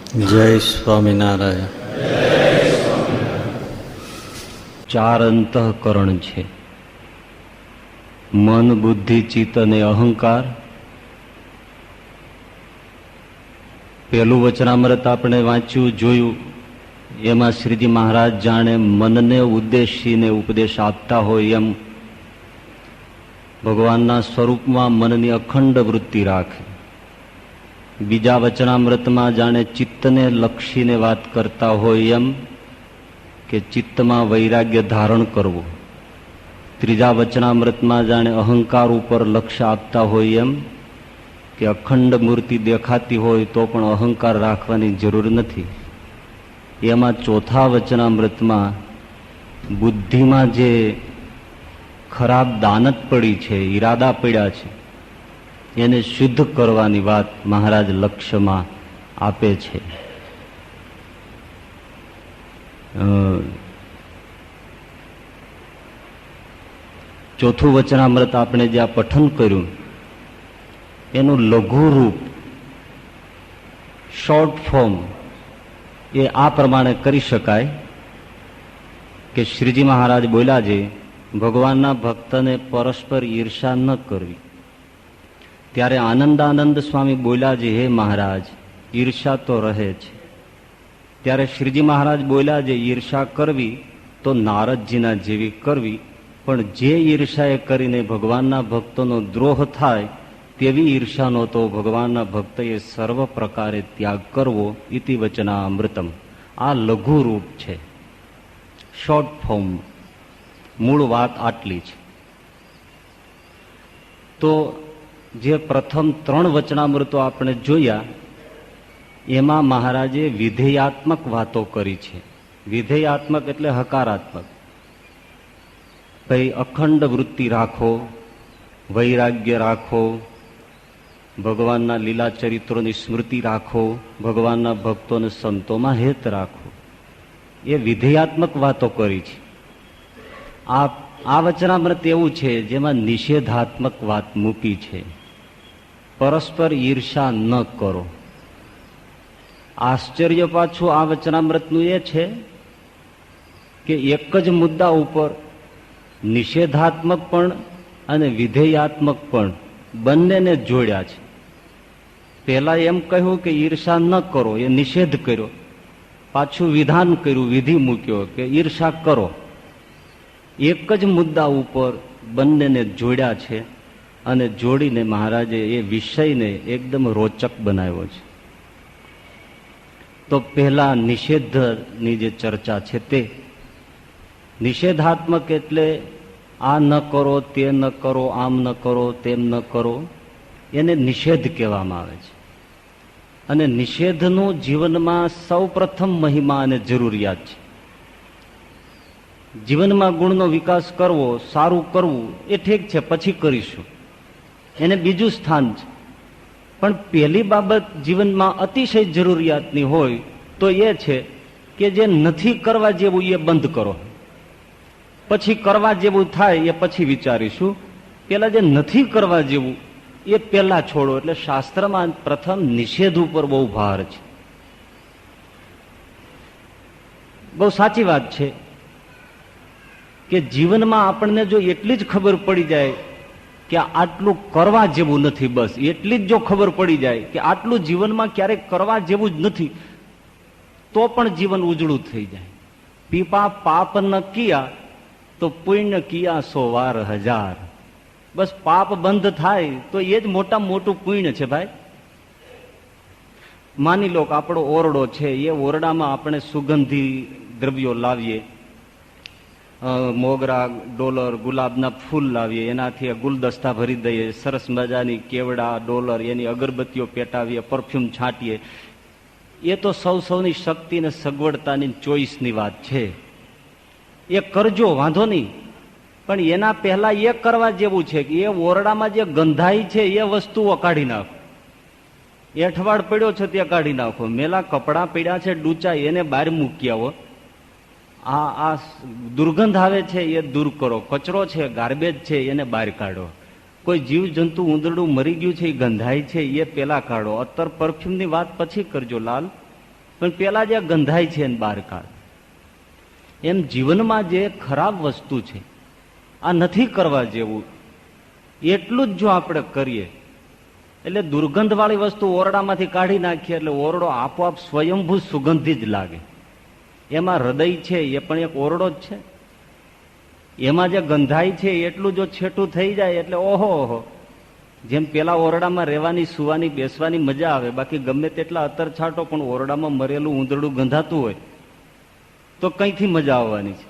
જય સ્વામિનારાયણ. ચાર અંતઃકરણ છે: મન, બુદ્ધિ, ચિત્ત અને અહંકાર. પહેલું વચનામૃત આપણે વાંચ્યું, જોયું. એમાં શ્રીજી મહારાજ જાણે મનને ઉદ્દેશીને ઉપદેશ આપતા હોય એમ ભગવાનના સ્વરૂપમાં મનની અખંડ વૃત્તિ રાખે. બીજા વચનામૃતમાં જાણે ચિત્તને લક્ષીને વાત કરતા હોય એમ કે ચિત્તમાં વૈરાગ્ય ધારણ કરવું. ત્રીજા વચનામૃતમાં જાણે અહંકાર ઉપર લક્ષ્ય આપતા હોય એમ કે અખંડ મૂર્તિ દેખાતી હોય તો પણ અહંકાર રાખવાની જરૂર નથી. એમાં ચોથા વચનામૃતમાં બુદ્ધિમાં જે ખરાબ દાનત પડી છે, ઈરાદા પડ્યા છે, એને શુદ્ધ કરવાની વાત મહારાજ લક્ષ્યમાં આપે છે. ચોથું વચનામૃત આપણે જે આ પઠન કર્યું એનું લઘુ રૂપ, શોર્ટ ફોર્મ એ આ પ્રમાણે કરી શકાય કે શ્રીજી મહારાજ બોલ્યા છે, ભગવાનના ભક્તને પરસ્પર ઈર્ષા ન કરવી. ત્યારે આનંદાનંદ સ્વામી બોલ્યા છે, હે મહારાજ, ઈર્ષા તો રહે છે. ત્યારે શ્રીજી મહારાજ બોલ્યા છે, ઈર્ષા કરવી તો નારદજીના જેવી કરવી, પણ જે ઈર્ષાએ કરીને ભગવાનના ભક્તોનો દ્રોહ થાય તેવી ઈર્ષાનો તો ભગવાનના ભક્તએ સર્વ પ્રકારે ત્યાગ કરવો. ઇતિ વચનામૃતમ. આ લઘુ રૂપ છે, શોર્ટ ફોર્મ. મૂળ વાત આટલી છે. તો જે પ્રથમ 3 વચનામૃતો આપણે જોયા એમાં મહારાજે વિધેયાત્મક વાતો કરી છે. વિધેયાત્મક એટલે હકારાત્મક. ભાઈ, અખંડ વૃત્તિ રાખો, વૈરાગ્ય રાખો, ભગવાનના લીલા ચરિત્રોની સ્મૃતિ રાખો, ભગવાનના ભક્તોને સંતોમાં હેત રાખો. એ વિધેયાત્મક વાતો કરી છે. આ વચનામૃત એવું છે જેમાં નિષેધાત્મક વાત મૂકી છે. પરસ્પર ઈર્ષા ન કરો. આશ્ચર્ય પાછું આ વચનામૃતનું એ છે કે એક જ મુદ્દા ઉપર નિષેધાત્મક પણ અને વિધેયાત્મક પણ બંનેને જોડ્યા છે. પહેલા એમ કહ્યું કે ઈર્ષા ન કરો, એ નિષેધ કર્યો. પાછું વિધાન કર્યું, વિધિ મૂક્યો કે ઈર્ષા કરો. એક જ મુદ્દા ઉપર બંનેને જોડ્યા છે અને જોડીને મહારાજે એ વિષયને એકદમ રોચક બનાવ્યો છે. તો પહેલા નિષેધની જે ચર્ચા છે તે નિષેધાત્મક એટલે આ ન કરો, તે ન કરો, આમ ન કરો, તેમ ન કરો, એને નિષેધ કહેવામાં આવે છે. અને નિષેધનું જીવનમાં સૌ પ્રથમ મહિમા અને જરૂરિયાત છે. જીવનમાં ગુણનો વિકાસ કરવો, સારું કરવું એ ઠીક છે, પછી કરીશું, એને બીજું સ્થાન છે. પણ પહેલી બાબત જીવનમાં અતિશય જરૂરિયાતની હોય તો એ છે કે જે નથી કરવા જેવું એ બંધ કરો. પછી કરવા જેવું થાય એ પછી વિચારીશું. પેલા જે નથી કરવા જેવું એ પેલા છોડો. એટલે શાસ્ત્રમાં પ્રથમ નિષેધ ઉપર બહુ ભાર છે. બહુ સાચી વાત છે કે જીવનમાં આપણને જો એટલી જ ખબર પડી જાય કે આટલું કરવા જેવું નથી, બસ એટલી જ જો ખબર પડી જાય કે આટલું જીવનમાં ક્યારેક કરવા જેવું જ નથી, તો પણ જીવન ઉજળું થઈ જાય. પીપા પાપ ન કિયા તો પુણ્ય કિયા 100 વાર 1000. બસ પાપ બંધ થાય તો એ જ મોટા મોટું પુણ્ય છે ભાઈ. માની લો કે આપણો ઓરડો છે, એ ઓરડામાં આપણે સુગંધી દ્રવ્યો લાવીએ, મોગરા, ડોલર, ગુલાબના ફૂલ લાવીએ, એનાથી ગુલદસ્તા ભરી દઈએ, સરસ મજાની કેવડા, ડોલર, એની અગરબત્તીઓ પેટાવીએ, પરફ્યુમ છાંટીએ. એ તો સૌની શક્તિ ને સગવડતાની ચોઈસની વાત છે. એ કરજો, વાંધો નહીં. પણ એના પહેલા એ કરવા જેવું છે કે એ ઓરડામાં જે ગંધાઈ છે એ વસ્તુઓ કાઢી નાખો. એઠવાડ પડ્યો છે તે કાઢી નાખો. મેલા કપડાં પડ્યા છે ડૂચા, એને બહાર મૂકી આવો. આ દુર્ગંધ આવે છે એ દૂર કરો. કચરો છે, ગાર્બેજ છે, એને બહાર કાઢો. કોઈ જીવ જંતુ ઉંદરડું મરી ગયું છે, એ ગંધાય છે, એ પેલા કાઢો. અત્તર પરફ્યુમની વાત પછી કરજો લાલ. પણ પેલા જે ગંધાય છે એને બહાર કાઢ. એમ જીવનમાં જે ખરાબ વસ્તુ છે, આ નથી કરવા જેવું, એટલું જ જો આપણે કરીએ એટલે દુર્ગંધવાળી વસ્તુ ઓરડામાંથી કાઢી નાખીએ એટલે ઓરડો આપોઆપ સ્વયંભૂ સુગંધી જ લાગે. એમાં હૃદય છે એ પણ એક ઓરડો જ છે. એમાં જે ગંધાય છે એટલું જો છેટું થઈ જાય એટલે ઓહો, જેમ પેલા ઓરડામાં રહેવાની, સુવાની, બેસવાની મજા આવે, બાકી ગમે તેટલા અત્તર છાંટો પણ ઓરડામાં મરેલું ઉંદરડું ગંધાતું હોય તો કઈથી મજા આવવાની છે.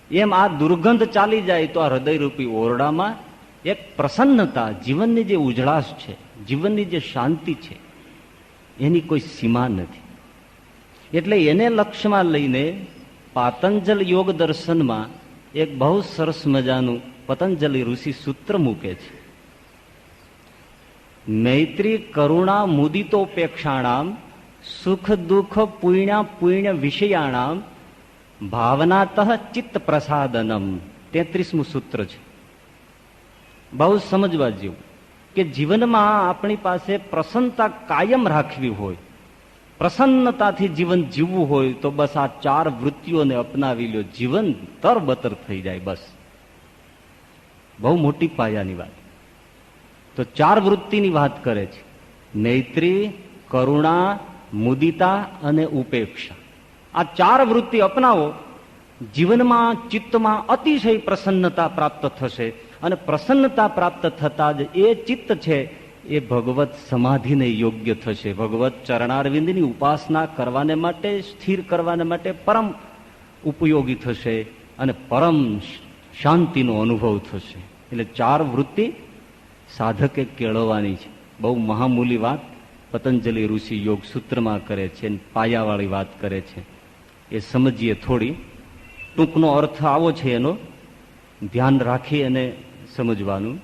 એમ આ દુર્ગંધ ચાલી જાય તો આ હૃદયરૂપી ઓરડામાં એક પ્રસન્નતા, જીવનની જે ઉજળાશ છે, જીવનની જે શાંતિ છે, એની કોઈ સીમા નથી. એટલે એને લક્ષ્યમાં લઈને પાતંજલ યોગ દર્શનમાં એક બહુ સરસ મજાનું પતંજલિ ઋષિ સૂત્ર મૂકે છે. મૈત્રી કરુણા મુદિતોપેક્ષાણામ સુખ દુઃખ પુણ્ય વિષયાણામ ભાવનાતઃ ચિત્ત પ્રસાદનમ. 33મું સૂત્ર છે. બહુ સમજવા જેવું કે જીવનમાં આપણી પાસે પ્રસન્નતા કાયમ રાખવી હોય, પ્રસન્નતાથી જીવન જીવવું હોય તો બસ આ 4 વૃત્તિઓને અપનાવી લો, જીવન તરબતર થઈ જાય. બસ બહુ મોટી પાયાની વાત. તો 4 વૃત્તિની વાત કરે છે: મૈત્રી, કરુણા, મુદિતા અને ઉપેક્ષા. આ 4 વૃત્તિ અપનાવો, જીવનમાં ચિત્તમાં અતિશય પ્રસન્નતા પ્રાપ્ત થશે. અને પ્રસન્નતા પ્રાપ્ત થતા જ એ ચિત્ત છે એ ભગવત સમાધિને યોગ્ય થશે. ભગવત ચરણારવિંદની ઉપાસના કરવાને માટે, સ્થિર કરવાને માટે પરમ ઉપયોગી થશે અને પરમ શાંતિનો અનુભવ થશે. એટલે 4 વૃત્તિ સાધકે કેળવવાની છે. બહુ મહામૂલી વાત પતંજલિ ઋષિ યોગ સૂત્રમાં કરે છે, પાયાવાળી વાત કરે છે. એ સમજીએ થોડી. ટૂંકનો અર્થ આવો છે, એનો ધ્યાન રાખી અને સમજવાનું.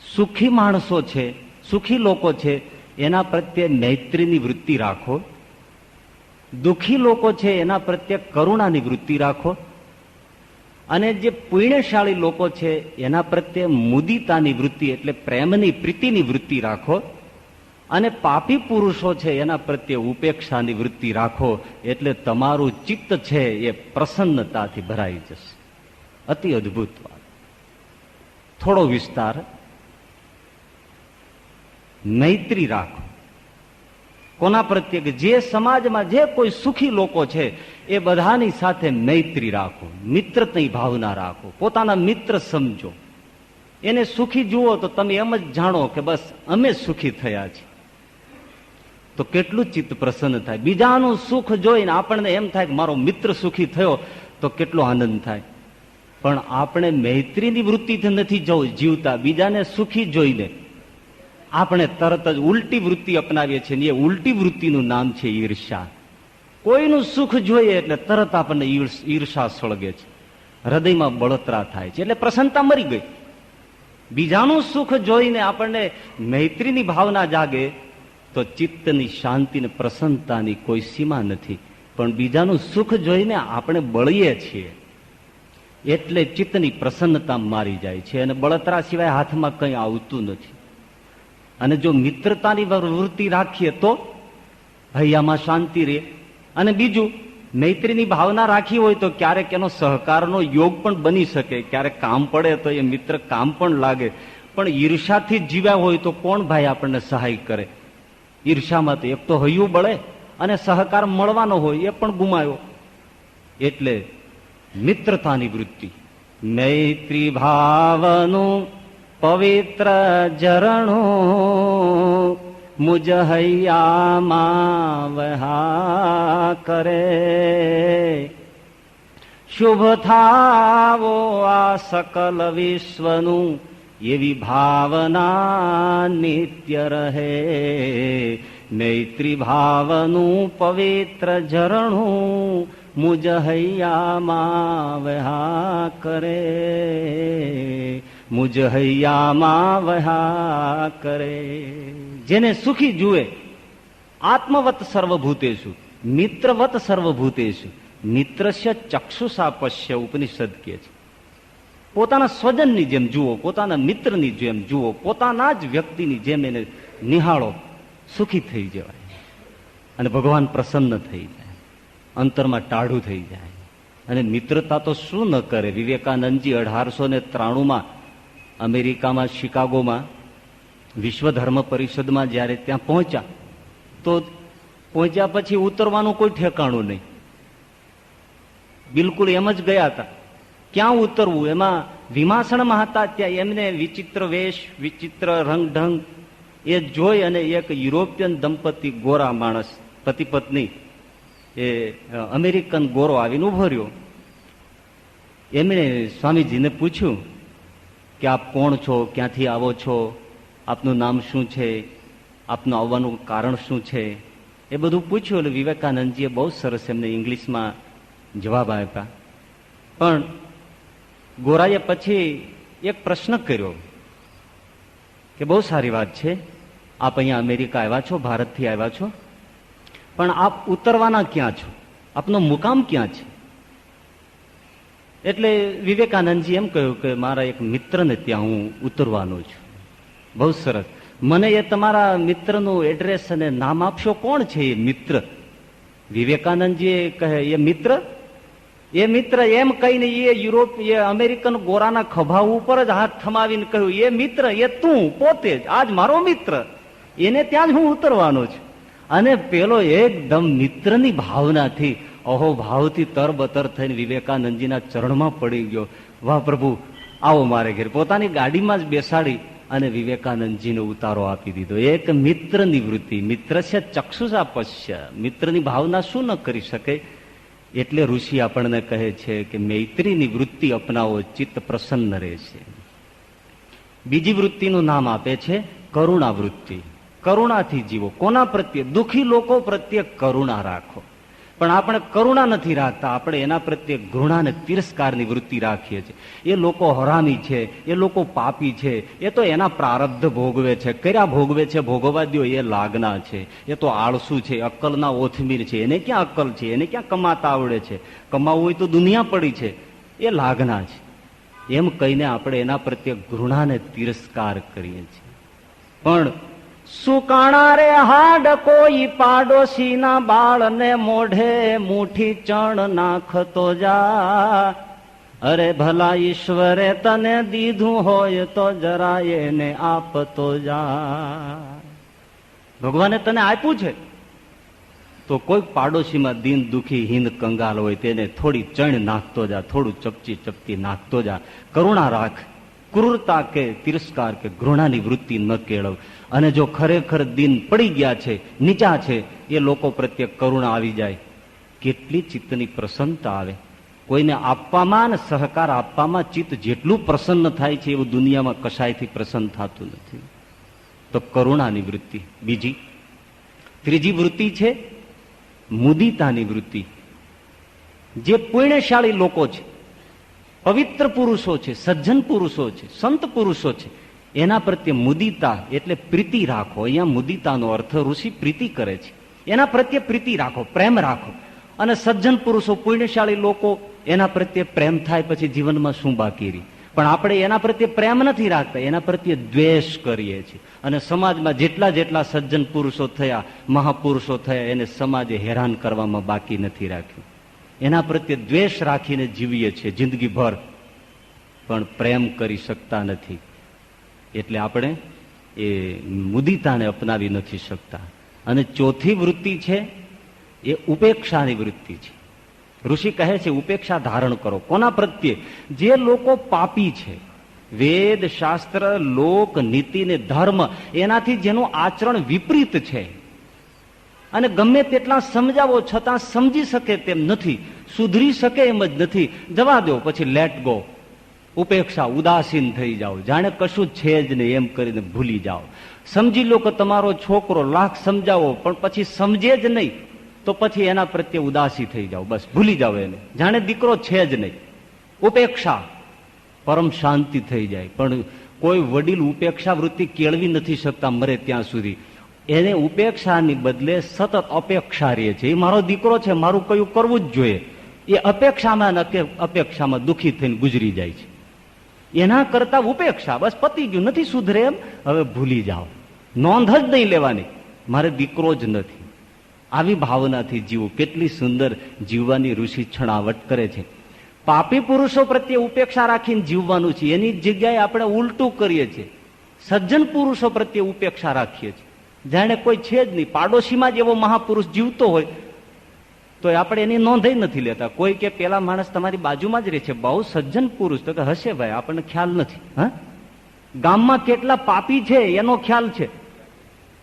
સુખી માણસો છે, સુખી લોકો છે, એના પ્રત્યે મૈત્રીની વૃત્તિ રાખો. દુઃખી લોકો છે એના પ્રત્યે કરુણાની વૃત્તિ રાખો. અને જે પુણ્યશાળી લોકો છે એના પ્રત્યે મુદિતાની વૃત્તિ એટલે પ્રેમની, પ્રીતિની વૃત્તિ રાખો. અને પાપી પુરુષો છે એના પ્રત્યે ઉપેક્ષાની વૃત્તિ રાખો. એટલે તમારું ચિત્ત છે એ પ્રસન્નતાથી ભરાઈ જશે. અતિ અદ્ભુત વાત. થોડો વિસ્તાર. મૈત્રી રાખો. કોના પ્રત્યે? કે જે સમાજમાં જે કોઈ સુખી લોકો છે એ બધાની સાથે મૈત્રી રાખો, મિત્રની ભાવના રાખો, પોતાના મિત્ર સમજો. એને સુખી જુઓ તો તમે એમ જ જાણો કે બસ અમે સુખી થયા છીએ. તો કેટલું ચિત્ત પ્રસન્ન થાય. બીજાનું સુખ જોઈને આપણને એમ થાય કે મારો મિત્ર સુખી થયો તો કેટલો આનંદ થાય. પણ આપણે મૈત્રીની વૃત્તિથી નથી જીવતા. બીજાને સુખી જોઈને આપણે તરત જ ઉલટી વૃત્તિ અપનાવીએ છીએ. એ ઉલટી વૃત્તિનું નામ છે ઈર્ષા. કોઈનું સુખ જોઈએ એટલે તરત આપણને ઈર્ષા સળગે છે, હૃદયમાં બળતરા થાય છે. એટલે પ્રસન્નતા મરી ગઈ. બીજાનું સુખ જોઈને આપણને મૈત્રીની ભાવના જાગે તો ચિત્તની શાંતિ ને પ્રસન્નતાની કોઈ સીમા નથી. પણ બીજાનું સુખ જોઈને આપણે બળીએ છીએ એટલે ચિત્તની પ્રસન્નતા મારી જાય છે અને બળતરા સિવાય હાથમાં કંઈ આવતું નથી. અને જો મિત્રતાની વૃત્તિ રાખીએ તો હૈયામાં શાંતિ રહે. અને બીજું, મૈત્રીની ભાવના રાખી હોય તો ક્યારેક એનો સહકારનો યોગ પણ બની શકે. ક્યારેક કામ પડે તો એ મિત્ર કામ પણ લાગે. પણ ઈર્ષાથી જીવ્યા હોય તો કોણ ભાઈ આપણને સહાય કરે? ઈર્ષામાં તો એક તો હૈયું બળે અને સહકાર મળવાનો હોય એ પણ ગુમાયો. એટલે મિત્રતાની વૃત્તિ, મૈત્રી ભાવનું પવિત્ર ઝરણું મુજ હૈયામાં વહા કરે. શુભ થાવો આ સકલ વિશ્વનું એવી ભાવના નિત્ય રહે. મૈત્રી ભાવનું પવિત્ર ઝરણું મુજ હૈયામાં વહા કરે. મુજ હૈયામાં વહા કરે. જેને સુખી જુએ, આત્મવત સર્વભૂતેષુ મિત્રવત સર્વભૂતેષુ મિત્રસ્ય ચક્ષુષા પશ્ય ઉપનિષદ કહે છે. પોતાના સ્વજનની જેમ જુઓ, પોતાના મિત્રની જેમ જુઓ, પોતાના જ વ્યક્તિની જેમ એને નિહાળો. સુખી થઈ જવાય અને ભગવાન પ્રસન્ન થઈ જાય, અંતરમાં ટાઢું થઈ જાય. અને મિત્રતા તો શું ન કરે. વિવેકાનંદજી 1893 અમેરિકામાં શિકાગોમાં વિશ્વ ધર્મ પરિષદમાં જયારે ત્યાં પહોંચ્યા, તો પહોંચ્યા પછી ઉતરવાનું કોઈ ઠેકાણું નહીં. બિલકુલ એમ જ ગયા હતા. ક્યાં ઉતરવું? એમાં વિમાસણમાં હતા ત્યાં એમને વિચિત્ર વેશ, વિચિત્ર રંગઢંગ એ જોઈ અને એક યુરોપિયન દંપતી, ગોરા માણસ, પતિ પત્ની, એ અમેરિકન ગોરો આવીને ઉભો રહ્યો. એમણે સ્વામીજીને પૂછ્યું કે આપ કોણ છો, ક્યાંથી આવો છો, આપનું નામ શું છે, આપનું આવવાનું કારણ શું છે, એ બધું પૂછ્યું. એટલે વિવેકાનંદજીએ બહુ સરસ એમને ઇંગ્લિશમાં જવાબ આપ્યા. પણ ગોરાએ પછી એક પ્રશ્ન કર્યો કે બહુ સારી વાત છે, આપ અહીંયા અમેરિકા આવ્યા છો, ભારતથી આવ્યા છો, પણ આપ ઉતરવાના ક્યાં છો, આપનો મુકામ ક્યાં છે? એટલે વિવેકાનંદજી એમ કહ્યું કે મારા એક મિત્રને ત્યાં હું ઉતરવાનો છું. બહુ સરસ, મને એ તમારા મિત્રનું એડ્રેસ અને નામ આપશો? કોણ છે એ મિત્ર? વિવેકાનંદજી કહે એ મિત્ર એમ કહીને એ યુરોપ, એ અમેરિકન ગોરાના ખભા ઉપર જ હાથ થમાવીને કહ્યું, એ મિત્ર એ તું પોતે જ, આજ મારો મિત્ર, એને ત્યાં જ હું ઉતરવાનો છું. અને પેલો એકદમ મિત્રની ભાવનાથી, અહોભાવથી તરબતર થઈને વિવેકાનંદજીના ચરણમાં પડી ગયો. વાહ પ્રભુ, આવો મારે ઘેર. પોતાની ગાડીમાં જ બેસાડી અને વિવેકાનંદજીને ઉતારો આપી દીધો. એક મિત્રની વૃત્તિ, મિત્ર છે ચક્ષુષા પશ્ય, મિત્રની ભાવના શું ન કરી શકે. એટલે ઋષિ આપણને કહે છે કે મૈત્રીની વૃત્તિ અપનાવો, ચિત્ત પ્રસન્ન રહેશે. બીજી વૃત્તિનું નામ આપે છે કરુણા વૃત્તિ. કરુણાથી જીવો. કોના પ્રત્યે? દુઃખી લોકો પ્રત્યે કરુણા રાખો. પણ આપણે કરુણા નથી રાખતા, આપણે એના પ્રત્યે ઘૃણા અને તિરસ્કારની વૃત્તિ રાખીએ છીએ. એ લોકો હરામી છે, એ લોકો પાપી છે, એ તો એના પ્રારબ્ધ ભોગવે છે, કર્યા ભોગવે છે, ભોગવવા દ્યો, એ લાગના છે, એ તો આળસુ છે, અક્કલના ઓથમીર છે, એને ક્યાં અક્કલ છે, એને ક્યાં કમાતા આવડે છે, કમાવું હોય તો દુનિયા પડી છે, એ લાગના છે. એમ કહીને આપણે એના પ્રત્યે ઘૃણા અને તિરસ્કાર કરીએ છીએ. પણ સુકાણા રે હાડ કોઈ પાડોશીના બાળને મોઢે મુઠ્ઠી ચણ નાખતો જા. અરે ભલા ઈશ્વરે તને દીધું હોય તો જરા એને આપતો જા. ભગવાને તને આપ્યું છે તો કોઈ પાડોશીમાં દીન દુખી હિંદ કંગાલ હોય તેને થોડી ચણ નાખતો જા, થોડું ચપચી ચપટી નાખતો જા. કરુણા રાખ, ક્રૂરતા કે તિરસ્કાર કે ઘૃણાની વૃત્તિ ન કેળવ. અને જો ખરેખર દિન પડી ગયા છે, નીચા છે, એ લોકો પ્રત્યે કરુણા આવી જાય, કેટલી ચિત્તની પ્રસન્નતા આવે. કોઈને આપવામાં અને સહકાર આપવામાં ચિત્ત જેટલું પ્રસન્ન થાય છે એવું દુનિયામાં કશાયથી પ્રસન્ન થતું નથી. તો કરુણાની વૃત્તિ. ત્રીજી વૃત્તિ છે મુદિતાની વૃત્તિ. જે પુણ્યશાળી લોકો છે, પવિત્ર પુરુષો છે, સજ્જન પુરુષો છે, સંત પુરુષો છે, એના પ્રત્યે મુદિતા એટલે પ્રીતિ રાખો. અહીંયા મુદિતાનો અર્થ ઋષિ પ્રીતિ કરે છે. એના પ્રત્યે પ્રીતિ રાખો, પ્રેમ રાખો. અને સજ્જન પુરુષો, પુણ્યશાળી લોકો, એના પ્રત્યે પ્રેમ થાય પછી જીવનમાં શું બાકી રહી? પણ આપણે એના પ્રત્યે પ્રેમ નથી રાખતા, એના પ્રત્યે દ્વેષ કરીએ છીએ. અને સમાજમાં જેટલા જેટલા સજ્જન પુરુષો થયા, મહાપુરુષો થયા, એને સમાજે હેરાન કરવામાં બાકી નથી રાખ્યું. એના પ્રત્યે દ્વેષ રાખીને જીવીએ છીએ જિંદગીભર, પણ પ્રેમ કરી શકતા નથી. એટલે આપણે એ મુદિતાને અપનાવી નથી શકતા. અને ચોથી વૃત્તિ છે એ ઉપેક્ષાની વૃત્તિ છે. ઋષિ કહે છે ઉપેક્ષા ધારણ કરો. કોના પ્રત્યે? જે લોકો પાપી છે, વેદ શાસ્ત્ર લોક નીતિ ને ધર્મ એનાથી જેનું આચરણ વિપરીત છે, અને ગમે તેટલા સમજાવો છતાં સમજી શકે તેમ નથી, સુધરી શકે એમ જ નથી, જવા દો, પછી લેટ ગો. ઉપેક્ષા, ઉદાસીન થઈ જાઓ, જાણે કશું છે જ નહીં એમ કરીને ભૂલી જાઓ. સમજી લો કે તમારો છોકરો લાખ સમજાવો પણ પછી સમજે જ નહીં, તો પછી એના પ્રત્યે ઉદાસી થઈ જાઓ, બસ ભૂલી જાઓ એને, જાણે દીકરો છે જ નહીં. ઉપેક્ષા, પરમ શાંતિ થઈ જાય. પણ કોઈ વડીલ ઉપેક્ષા વૃત્તિ કેળવી નથી શકતા મરે ત્યાં સુધી. એને ઉપેક્ષાની બદલે સતત અપેક્ષા રહે છે. એ મારો દીકરો છે, મારું કયું કરવું જ જોઈએ, એ અપેક્ષામાં દુઃખી થઈને ગુજરી જાય છે. એના કરતા ઉપેક્ષા, બસ પતી ગયું, નથી સુધરે એમ, હવે ભૂલી જાઓ, નોંધ જ નહીં લેવાની. મારે દીકરો જ નથી, આવી ભાવનાથી જીવવું. કેટલી સુંદર જીવવાની ઋષિ છણાવટ કરે છે. પાપી પુરુષો પ્રત્યે ઉપેક્ષા રાખીને જીવવાનું છે, એની જગ્યાએ આપણે ઉલટું કરીએ છીએ. સજ્જન પુરુષો પ્રત્યે ઉપેક્ષા રાખીએ છીએ, જાણે કોઈ છે જ નહીં. પાડોશીમાં જ એવો મહાપુરુષ જીવતો હોય તો આપણે એની નોંધ નથી લેતા. કોઈ કે પેલા માણસ તમારી બાજુમાં જ રહે છે, બહુ સજ્જન પુરુષ, તો કે હશે ભાઈ, આપણને ખ્યાલ નથી. હા, ગામમાં કેટલા પાપી છે એનો ખ્યાલ છે,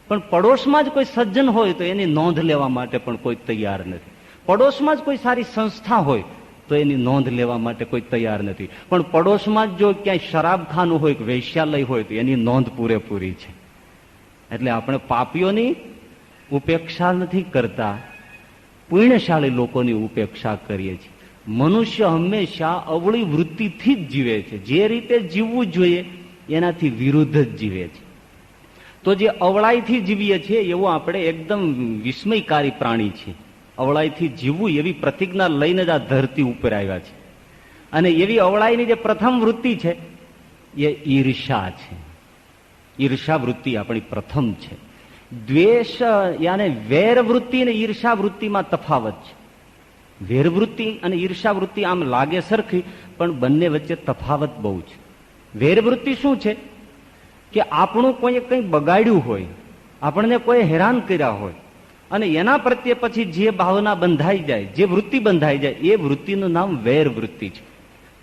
પણ પડોશમાં જ કોઈ સજ્જન હોય તો એની નોંધ લેવા માટે પણ કોઈ તૈયાર નથી. પડોશમાં જ કોઈ સારી સંસ્થા હોય તો એની નોંધ લેવા માટે કોઈ તૈયાર નથી. પણ પડોશમાં જ જો ક્યાંય શરાબખાનું હોય કે વૈશ્યાલય હોય તો એની નોંધ પૂરેપૂરી છે. એટલે આપણે પાપીઓની ઉપેક્ષા નથી કરતા, પુણ્યશાળી લોકોની ઉપેક્ષા કરીએ છીએ. મનુષ્ય હંમેશા અવળી વૃત્તિથી જ જીવે છે. જે રીતે જીવવું જોઈએ એનાથી વિરુદ્ધ જ જીવે છે. તો જે અવળાઈથી જીવીએ છીએ એવું આપણે એકદમ વિસ્મયકારી પ્રાણી છીએ. અવળાઈથી જીવવું એવી પ્રતિજ્ઞા લઈને જ આ ધરતી ઉપર આવ્યા છે. અને એવી અવળાઈની જે પ્રથમ વૃત્તિ છે એ ઈર્ષા છે. ઈર્ષા વૃત્તિ આપણી પ્રથમ છે. દ્વેષ યાને વેર વૃત્તિ અને ઈર્ષા વૃત્તિમાં તફાવત છે. વેરવૃત્તિ અને ઈર્ષા વૃત્તિ આમ લાગે સરખી, પણ બંને વચ્ચે તફાવત બહુ છે. વેરવૃત્તિ શું છે કે આપણું કોઈ કંઈ બગાડ્યું હોય, આપણને કોઈ હેરાન કર્યા હોય અને એના પ્રત્યે પછી જે ભાવના બંધાઈ જાય, જે વૃત્તિ બંધાઈ જાય, એ વૃત્તિનું નામ વેર વૃત્તિ છે.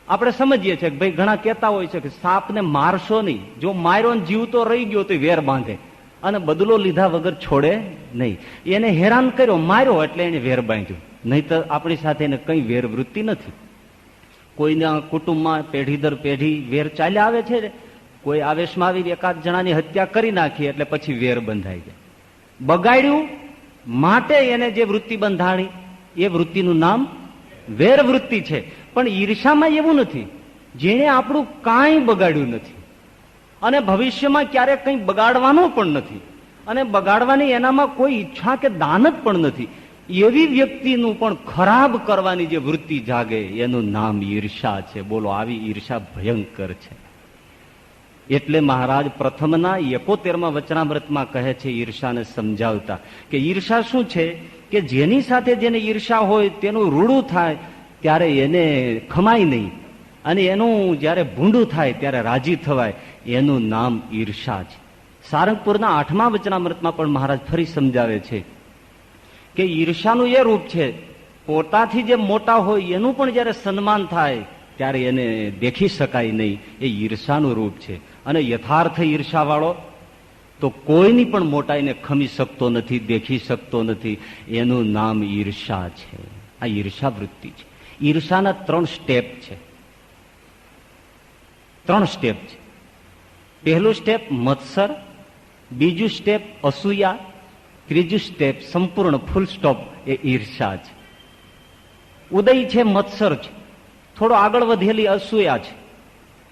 આપણે સમજીએ છીએ કે ભાઈ ઘણા કહેતા હોય છે કે સાપને મારશો નહીં, જો માર્યો ને જીવતો રહી ગયો તો વેર બાંધે અને બદલો લીધા વગર છોડે નહીં. એને હેરાન કર્યો, માર્યો એટલે એને વેર બાંધ્યું, નહીં તો આપણી સાથે એને કઈ વેર વૃત્તિ નથી. કોઈના કુટુંબમાં પેઢી દર પેઢી વેર ચાલ્યા આવે છે, કોઈ આવેશમાં આવી એકાદ જણાની હત્યા કરી નાખી એટલે પછી વેર બંધાઈ જાય. બગાડ્યું માટે એને જે વૃત્તિ બંધાણી એ વૃત્તિનું નામ વેર વૃત્તિ છે. પણ ઈર્ષામાં એવું નથી, જેણે આપણું કાંઈ બગાડ્યું નથી અને ભવિષ્યમાં ક્યારેક કંઈ બગાડવાનો પણ નથી અને બગાડવાની એનામાં કોઈ ઈચ્છા કે દાનત પણ નથી, એવી વ્યક્તિનું પણ ખરાબ કરવાની જે વૃત્તિ જાગે એનું નામ ઈર્ષા છે. બોલો, આવી ઈર્ષા ભયંકર છે. એટલે મહારાજ પ્રથમના 71માં વચનામૃતમાં કહે છે ઈર્ષાને સમજાવતા કે ઈર્ષા શું છે કે જેની સાથે જેને ઈર્ષા હોય તેનું રૂડું થાય ત્યારે એને ખમાય નહીં અને એનું જયારે ભૂંડું થાય ત્યારે રાજી થવાય, એનું નામ ઈર્ષા છે. સારંગપુરના 8મા વચનામૃતમાં પણ મહારાજ ફરી સમજાવે છે કે ઈર્ષાનું એ રૂપ છે, પોતાથી જે મોટા હોય એનું પણ જયારે સન્માન થાય ત્યારે એને દેખી શકાય નહીં, એ ઈર્ષાનું રૂપ છે. અને યથાર્થ ઈર્ષા વાળો તો કોઈની પણ મોટાઈને ખમી શકતો નથી, દેખી શકતો નથી, એનું નામ ઈર્ષા છે. આ ઈર્ષા વૃત્તિ છે. ઈર્ષાના 3 સ્ટેપ છે. 3 સ્ટેપ છે. પહેલું સ્ટેપ મત્સર, બીજું સ્ટેપ અસૂયા, ત્રીજું સ્ટેપ સંપૂર્ણ ફૂલ સ્ટોપ એ ઈર્ષા છે. ઉદય છે મત્સર છે, થોડો આગળ વધેલી અસૂયા છે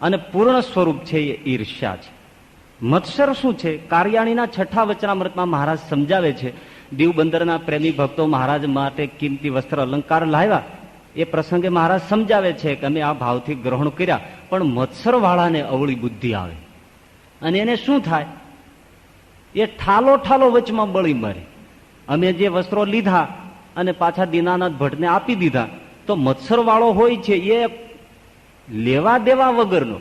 અને પૂર્ણ સ્વરૂપ છે એ ઈર્ષ્યા છે. મત્સર શું છે? કાર્યાણીના 6ઠા વચનામૃતમાં મહારાજ સમજાવે છે. દીવ બંદરના પ્રેમી ભક્તો મહારાજ માટે કિંમતી વસ્ત્ર અલંકાર લાવ્યા, એ પ્રસંગે મહારાજ સમજાવે છે કે અમે આ ભાવથી ગ્રહણ કર્યા, પણ મત્સર વાળાને અવળી બુદ્ધિ આવે અને એને શું થાય, એ ઠાલો ઠાલો વચમાં બળી મરે. અમે જે વસ્ત્રો લીધા અને પાછા દીનાનાથ ભટ્ટને આપી દીધા, તો મત્સર વાળો હોય છે એ લેવા દેવા વગરનો,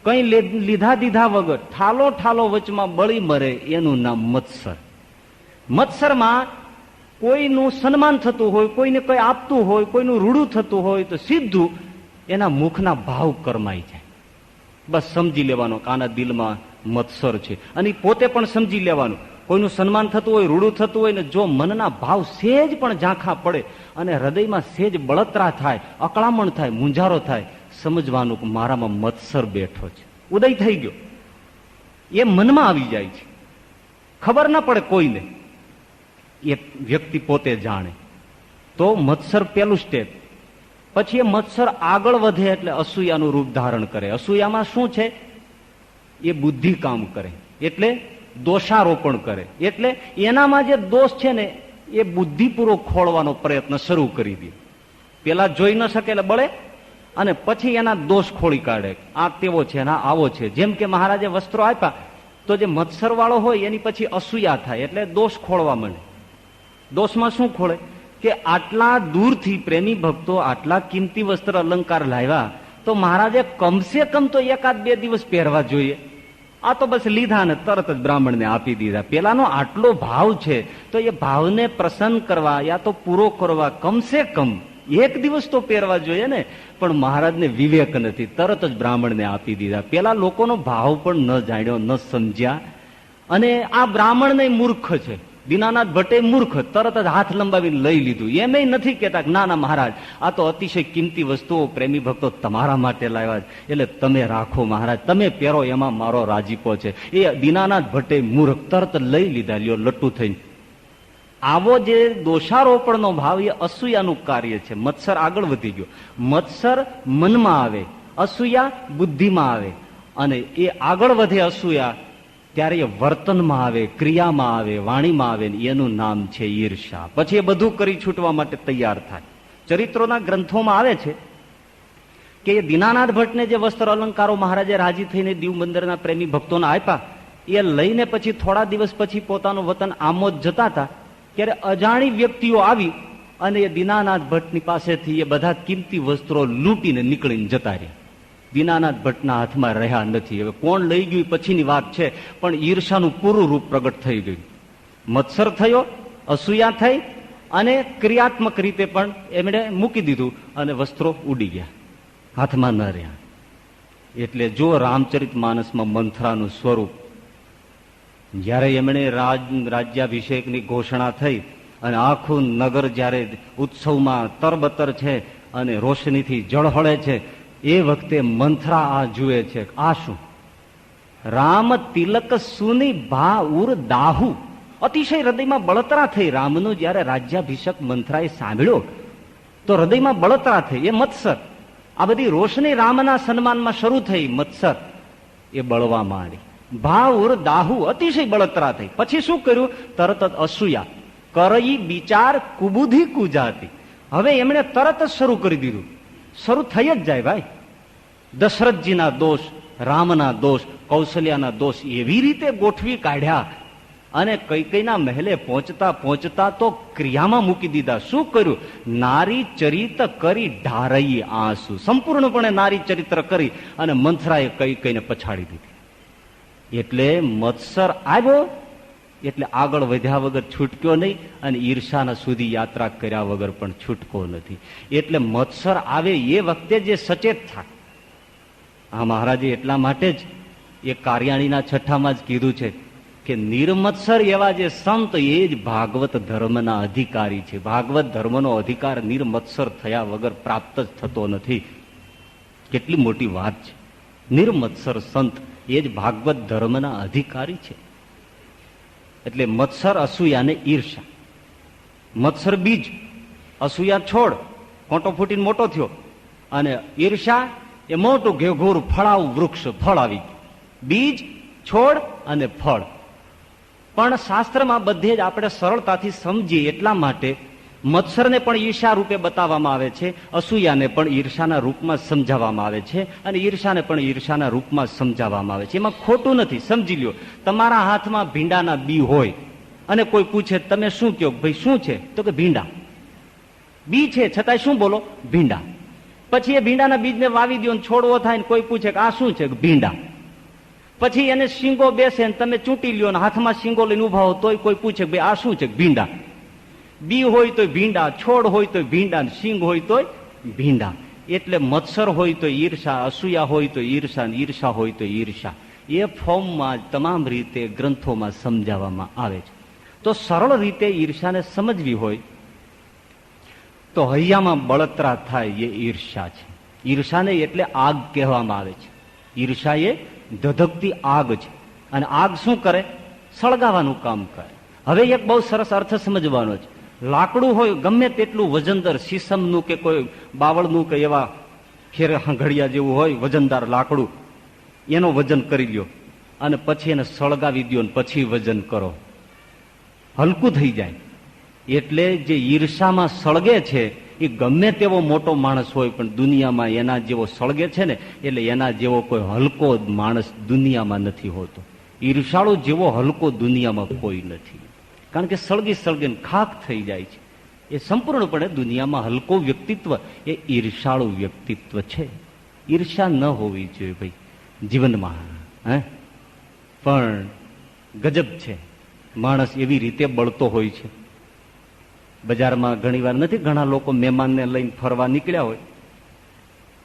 કઈ લીધા દીધા વગર ઠાલો ઠાલો વચમાં બળી મરે, એનું નામ મત્સર. મત્સરમાં કોઈનું સન્માન થતું હોય, કોઈને કઈ આપતું હોય, કોઈનું રૂડું થતું હોય તો સીધું એના મુખના ભાવ કરમાઈ જાય. બસ સમજી લેવાનો કે આના દિલમાં મત્સર છે, અને પોતે પણ સમજી લેવાનું. કોઈનું સન્માન થતું હોય, રૂડું થતું હોય ને જો મનના ભાવ સેજ પણ ઝાંખા પડે અને હૃદયમાં સેજ બળતરા થાય, અકળામણ થાય, મૂંઝારો થાય, સમજવાનું કે મારામાં મત્સર બેઠો છે, ઉદય થઈ ગયો. એ મનમાં આવી જાય છે, ખબર ના પડે કોઈને, એ વ્યક્તિ પોતે જાણે. તો મત્સર પેલું સ્ટેપ. પછી એ મત્સર આગળ વધે એટલે અસૂયાનું રૂપ ધારણ કરે. અસૂયામાં શું છે? એ બુદ્ધિ કામ કરે, એટલે દોષારોપણ કરે, એટલે એનામાં જે દોષ છે ને એ બુદ્ધિપૂર્વક ખોળવાનો પ્રયત્ન શરૂ કરી દે. પેલા જોઈ ન શકે એટલે બળે અને પછી એના દોષ ખોળી કાઢે. આ તેવો છે, ના આવો છે. જેમ કે મહારાજે વસ્ત્રો આપ્યા તો જે મત્સર વાળો હોય એની પછી અસૂયા થાય, એટલે દોષ ખોળવા માંડે. દોષમાં શું ખોળે કે આટલા દૂરથી પ્રેમી ભક્તો આટલા કિંમતી વસ્ત્ર અલંકાર લાવ્યા, તો મહારાજે કમસે કમ તો 1-2 દિવસ પહેરવા જોઈએ. આ તો બસ લીધા ને તરત જ બ્રાહ્મણને આપી દીધા. પેલાનો આટલો ભાવ છે તો એ ભાવને પ્રસન્ન કરવા યા તો પૂરો કરવા કમસે કમ 1 દિવસ તો પહેરવા જોઈએ ને. પણ મહારાજને વિવેક નથી, તરત જ બ્રાહ્મણને આપી દીધા. પેલા લોકોનો ભાવ પણ ન જાણ્યો, ન સમજ્યા. અને આ બ્રાહ્મણ મૂર્ખ છે, દીનાનાથ ભટ્ટે મૂર્ખ, તરત જ હાથ લંબાવીને લઈ લીધું. એમ નથી કેતા ના ના મહારાજ, આ તો અતિશય કિંમતી વસ્તુઓ પ્રેમી ભક્તો તમારા માટે લાવ્યા છે, એટલે તમે રાખો મહારાજ, તમે પહેરો, એમાં મારો રાજીપો છે. એ દીનાનાથ ભટ્ટે મૂર્ખ, તરત લઈ લીધા, લ્યો લટ્ટુ થઈને. આવો જે દોષારોપણનો ભાવ એ અસૂયાનું કાર્ય છે. મત્સર આગળ વધી ગયો. મત્સર મનમાં આવે, અસૂયા બુદ્ધિમાં આવે, અને એ આગળ વધે અસૂયા ત્યારે એ વર્તનમાં આવે, ક્રિયામાં આવે, વાણીમાં આવે, એનું નામ છે ઈર્ષા. પછી એ બધું કરી છૂટવા માટે તૈયાર થાય. ચરિત્રોના ગ્રંથોમાં આવે છે કે એ દીનાનાથ ભટ્ટને જે વસ્ત્ર અલંકારો મહારાજે રાજી થઈને દીવ બંદરના પ્રેમી ભક્તોને આપ્યા, એ લઈને પછી થોડા દિવસ પછી પોતાનું વતન આમોદ જતા હતા, ત્યારે અજાણી વ્યક્તિઓ આવી અને એ દીનાનાથ ભટ્ટની પાસેથી એ બધા કિંમતી વસ્ત્રો લૂંટીને નીકળીને જતા રહ્યા. દીનાનાથ ભટ્ટના હાથમાં રહ્યા નથી. હવે કોણ લઈ ગયું પછીની વાત છે, પણ ઈર્ષાનું પૂરું રૂપ પ્રગટ થઈ ગયું. મત્સર થયો, અસૂયા થઈ, અને ક્રિયાત્મક રીતે પણ એમણે મૂકી દીધું અને વસ્ત્રો ઉડી ગયા, હાથમાં ન રહ્યા. એટલે જો રામચરિત માનસમાં મંથરાનું સ્વરૂપ, જયારે એમણે રાજ્યાભિષેકની ઘોષણા થઈ અને આખું નગર જયારે ઉત્સવમાં તરબતર છે અને રોશનીથી ઝળહળે છે, એ વખતે મંથરા આ જુએ છે, આ શું? રામ તિલક સુની ભા ઉર દાહુ. અતિશય હૃદયમાં બળતરા થઈ. રામનું જયારે રાજ્યાભિષેક મંથરાએ સાંભળ્યો તો હૃદયમાં બળતરા થઈ. એ મત્સર, આ બધી રોશની રામના સન્માનમાં શરૂ થઈ, મત્સર એ બળવા માંડી. ભા ઉર દાહુ, અતિશય બળતરા થઈ. પછી શું કર્યું? તરત જ અસૂયા કરઈ વિચાર કુબુધિ કુજાતી. હવે એમણે તરત જ શરૂ કરી દીધું. શરૂ થઈ જ જાય ભાઈ. દશરથજીના દોષ, રામના દોષ, કૌશલ્યાના દોષ એવી રીતે ગોઠવી કાઢ્યા અને કૈકેયીના મહેલે પહોંચતા પહોંચતા તો ક્રિયામાં મૂકી દીધા. શું કર્યું? નારી ચરિત્ર કરી ઢારઈ આંસુ. સંપૂર્ણપણે નારી ચરિત્ર કરી અને મંથરાએ કૈકેયીને પછાડી દીધી. એટલે મત્સર આવ્યો એટલે આગળ વધ્યા વગર છૂટક્યો નહીં, અને ઈર્ષાના સુધી યાત્રા કર્યા વગર પણ છૂટકો નથી. એટલે મત્સર આવે એ વખતે જે સચેત થાય. આ મહારાજે એટલા માટે જ એ કાર્યાણીના છઠ્ઠામાં જ કીધું છે કે નિર્મત્સર એવા જે સંત એ જ ભાગવત ધર્મના અધિકારી છે. ભાગવત ધર્મનો અધિકાર નિર્મત્સર થયા વગર પ્રાપ્ત જ થતો નથી. કેટલી મોટી વાત છે. નિર્મત્સર સંત એ જ ભાગવત ધર્મના અધિકારી છે. એટલે મત્સર, અસૂયા ને ઈર્ષા. મત્સર બીજ, અસૂયા છોડ, કોંટો ફૂટીને મોટો થયો, અને ઈર્ષા એ મોટું ઘેઘોર ફળાવું વૃક્ષ, ફળ આવી ગયું. બીજ, છોડ અને ફળ. પણ શાસ્ત્રમાં બધે જ આપણે સરળતાથી સમજીએ એટલા માટે મત્સરને પણ ઈર્ષા રૂપે બતાવવામાં આવે છે, અસૂયાને પણ ઈર્ષાના રૂપમાં સમજાવવામાં આવે છે, અને ઈર્ષાને પણ ઈર્ષાના રૂપમાં સમજાવવામાં આવે છે. એમાં ખોટું નથી. સમજી લ્યો, તમારા હાથમાં ભીંડાના બી હોય અને કોઈ પૂછે તમે શું કહો? ભાઈ શું છે? તો કે ભીંડા. બી છે છતાંય શું બોલો? ભીંડા. પછી એ ભીંડાના બીજને વાવી દો, છોડવો થાય ને કોઈ પૂછે કે આ શું છે? ભીંડા. પછી એને શીંગો બેસે ને તમે ચૂંટી લ્યો ને હાથમાં શીંગો લઈને ઉભા હો તોય કોઈ પૂછે ભાઈ આ શું છે? ભીંડા. બી હોય તો ભીંડા, છોડ હોય તો ભીંડા, શીંગ હોય તો ભીંડા. એટલે મત્સર હોય તો ઈર્ષા, અસૂયા હોય તો ઈર્ષા, ઈર્ષા હોય તો ઈર્ષા. એ ફોર્મમાં તમામ રીતે ગ્રંથોમાં સમજાવવામાં આવે છે. તો સરળ રીતે ઈર્ષાને સમજવી હોય તો હૈયામાં બળતરા થાય એ ઈર્ષા છે. ઈર્ષાને એટલે આગ કહેવામાં આવે છે. ઈર્ષા એ ધધકતી આગ છે, અને આગ શું કરે? સળગાવાનું કામ કરે. હવે એક બહુ સરસ અર્થ સમજવાનો છે. લાકડું હોય ગમે તેટલું વજનદાર, શીશમનું કે કોઈ બાવળનું કે એવા ખેર ઘડિયા જેવું હોય વજનદાર લાકડું, એનો વજન કરી લ્યો અને પછી એને સળગાવી દો, પછી વજન કરો, હલકું થઈ જાય. એટલે જે ઈર્ષામાં સળગે છે એ ગમે તેવો મોટો માણસ હોય પણ દુનિયામાં એના જેવો સળગે છે ને, એટલે એના જેવો કોઈ હલકો માણસ દુનિયામાં નથી હોતો. ઈર્ષાળુ જેવો હલકો દુનિયામાં કોઈ નથી. કારણ કે સળગી સળગીને ખાખ થઈ જાય છે. એ સંપૂર્ણપણે દુનિયામાં હલકો વ્યક્તિત્વ એ ઈર્ષાળુ વ્યક્તિત્વ છે. ઈર્ષા ન હોવી જોઈએ ભાઈ જીવનમાં. પણ ગજબ છે, માણસ એવી રીતે બળતો હોય છે. બજારમાં ઘણી વાર નથી, ઘણા લોકો મહેમાનને લઈને ફરવા નીકળ્યા હોય,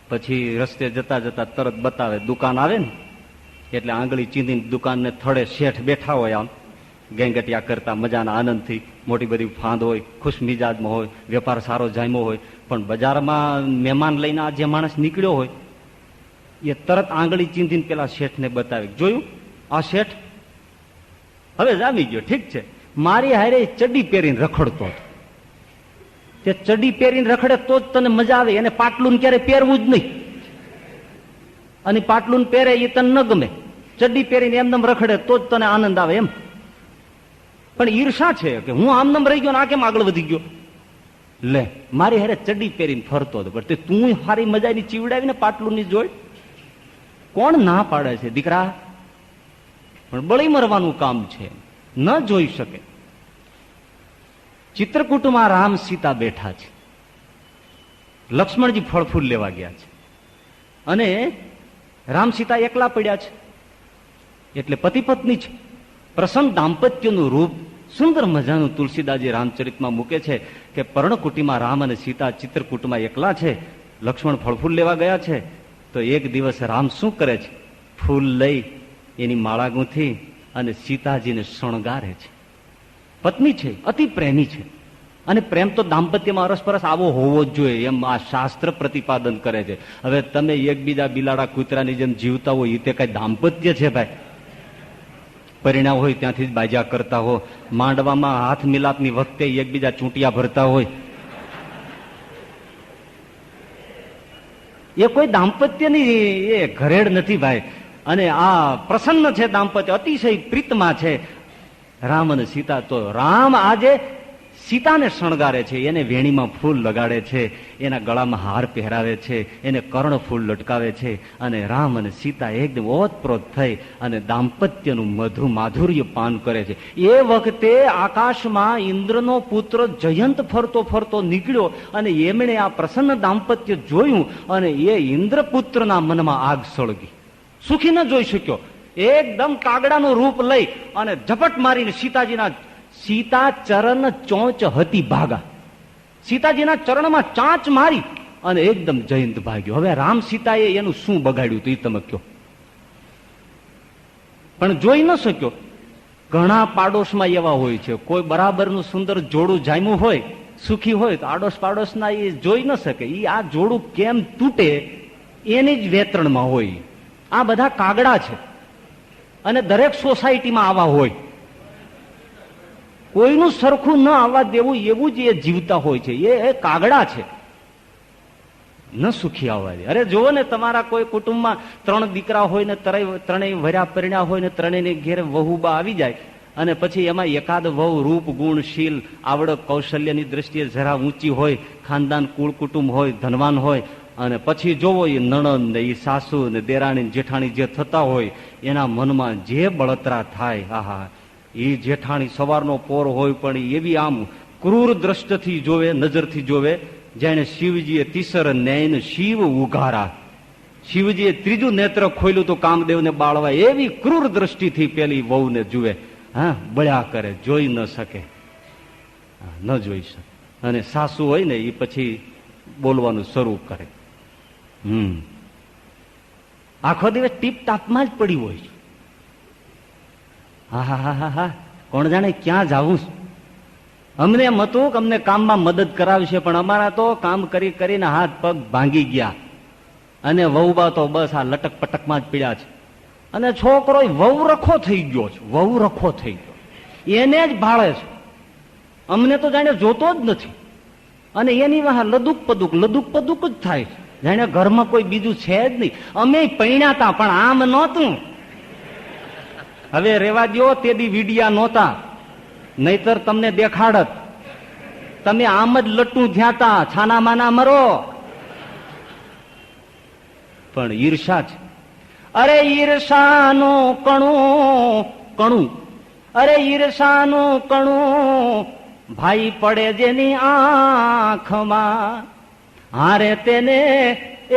પછી રસ્તે જતા જતા તરત બતાવે, દુકાન આવે ને એટલે આંગળી ચીંધીને દુકાનને થડે શેઠ બેઠા હોય, આમ ગેંગટિયા કરતા મજાના આનંદથી, મોટી બધી ફાંદ હોય, ખુશ મિજાજમાં હોય, વેપાર સારો જામ્યો હોય. પણ બજારમાં મહેમાન લઈને આ જે માણસ નીકળ્યો હોય એ તરત આંગળી ચીંધીને પેલા શેઠને બતાવે, જોયું આ શેઠ હવે જામી ગયો, ઠીક છે, મારી હારે ચડ્ડી પહેરીને રખડતો હતો. તે ચડ્ડી પહેરીને રખડે તો જ તને મજા આવે, એને પાટલું ક્યારે પહેરવું જ નહીં. અને પાટલું પહેરે એ તને ન ગમે, ચડ્ડી પહેરીને એમનેમ રખડે તો જ તને આનંદ આવે એમ. પણ ઈર્ષા છે કે હું આમનેમ રહી ગયો ને આ કેમ આગળ વધી ગયો. લે, મારી હારે ચડ્ડી પહેરીને ફરતો હતો, પણ તું સારી મજાની ચીવડાવીને પાટલું ની જોઈ. કોણ ના પાડે છે દીકરા? પણ બળી મરવાનું કામ છે, ન જોઈ શકે. ચિત્રકૂટમાં રામ સીતા બેઠા છે, લક્ષ્મણજી ફળ ફૂલ લેવા ગયા છે, અને રામ સીતા એકલા પડ્યા છે. એટલે પતિ પત્ની છે, પ્રસન્ન દાંપત્યનું રૂપ સુંદર મજાનું તુલસીદાસજી રામચરિતમાં મૂકે છે કે પર્ણકુટીમાં રામ અને સીતા ચિત્રકૂટમાં એકલા છે, લક્ષ્મણ ફળ ફૂલ લેવા ગયા છે. તો એક દિવસ રામ શું કરે છે, ફૂલ લઈ એની માળા ગૂંથી અને સીતાજીને શણગારે છે. પત્ની છે, અતિ પ્રેમી છે, અને પ્રેમ તો દાંપત્યમાં અરસપરસ આવો હોવો જ જોઈએ એમ આ શાસ્ત્ર પ્રતિપાદન કરે છે. હવે તમે એકબીજા બિલાડા કૂતરાની જેમ જીવતા હોય એ તે કઈ દાંપત્ય છે ભાઈ? પરિણામ હોય ત્યાંથી જ બાજા કરતા હો, માંડવામાં હાથ મિલાપની વખતે એકબીજા ચૂંટિયા ભરતા હોય, એ કોઈ દાંપત્યની એ ઘરેડ નથી ભાઈ. અને આ પ્રસન્ન છે દાંપત્ય, અતિશય પ્રીતમાં છે રામ અને સીતા. તો રામ આજે સીતાને શણગારે છે, એને વેણીમાં ફૂલ લગાડે છે, એના ગળામાં હાર પહેરાવે છે, એને કર્ણ ફૂલ લટકાવે છે, અને રામ અને સીતા એકદમ ઓતપ્રોત થઈ અને દાંપત્યનું મધુ માધુર્ય પાન કરે છે. એ વખતે આકાશમાં ઇન્દ્રનો પુત્ર જયંત ફરતો ફરતો નીકળ્યો, અને એમણે આ પ્રસન્ન દાંપત્ય જોયું, અને એ ઇન્દ્રપુત્રના મનમાં આગ સળગી. સુખી ન જોઈ શક્યો, એકદમ કાગડાનું રૂપ લઈ અને ઝપટ મારીને સીતા ચરણ ચોંચ હતી ભાગા, સીતાજીના ચરણમાં ચાંચ મારી અને એકદમ જયંત ભાગ્યો. હવે રામ સીતાએ એનું શું બગાડ્યું હતું એ તમે કહો? પણ જોઈ ન શક્યો. ઘણા પાડોશમાં એવા હોય છે, કોઈ બરાબરનું સુંદર જોડું જામ્યું હોય, સુખી હોય, તો આડોશ પાડોશના એ જોઈ ન શકે. એ આ જોડું કેમ તૂટે એની જ વેતરણમાં હોય. આ બધા કાગડા છે, અને દરેક સોસાયટીમાં આવા હોય. કોઈનું સરખું ન આવવા દેવું એવું જ એ જીવતા હોય છે. એ કાગડા છે, ન સુખી આવવા દે. અરે જુઓ ને, તમારા કોઈ કુટુંબમાં 3 દીકરા હોય ને ત્રણેય વર્યા પરિણ્યા હોય ને ત્રણેયને ઘેરે વહુબા આવી જાય, અને પછી એમાં એકાદ વહુ રૂપ ગુણ શીલ આવડત કૌશલ્યની દ્રષ્ટિએ જરા ઊંચી હોય, ખાનદાન કુળ કુટુંબ હોય, ધનવાન હોય, અને પછી જોવો એ નણંદ ને એ સાસુ ને દેરાણી જેઠાણી જે થતા હોય, એના મનમાં જે બળતરા થાય. આહા, એ જેઠાણી સવારનો પોર હોય પણ એવી આમ ક્રૂર દ્રષ્ટિથી જોવે, નજરથી જોવે, જેને શિવજીએ તીસર નૈન શિવ ઉઘારા, શિવજીએ 3જું નેત્ર ખોલ્યું તો કામદેવને બાળવા, એવી ક્રૂર દ્રષ્ટિથી પેલી વહુને જુએ. હા, બળ્યા કરે, જોઈ ન શકે, ન જોઈ શકે. અને સાસુ હોય ને એ પછી બોલવાનું શરૂ કરે. આખો દિવસ ટીપ ટાપમાં જ પડી હોય છે. હા, કોણ જાણે ક્યાં જાવું. અમને એમ હતું કે અમને કામમાં મદદ કરાવશે, પણ અમારા તો કામ કરી કરીને હાથ પગ ભાંગી ગયા, અને વહુબા તો બસ આ લટક પટકમાં જ પીડ્યા છે. અને છોકરો વહુ રખો થઈ ગયો છે, વહુ રખો થઈ ગયો, એને જ ભાળે છે. અમને તો જાણે જોતો જ નથી, અને એની વાહ લદુક પદુક જ થાય, જાણે ઘરમાં કોઈ બીજું છે જ નહીં. અમે પૈણ્યા હતા પણ આમ નહોતું. હવે રેવા દો, તે દી વીડિયા નહોતા, નહીતર તમને દેખાડત. તમે આમ જ લટું થયાતા, છાના માના મરો. પણ ઈર્ષા છે. અરે ઈર્ષાનું કણું અરે ઈર્ષાનું કણું ભાઈ પડે જેની આંખમાં, હારે તેને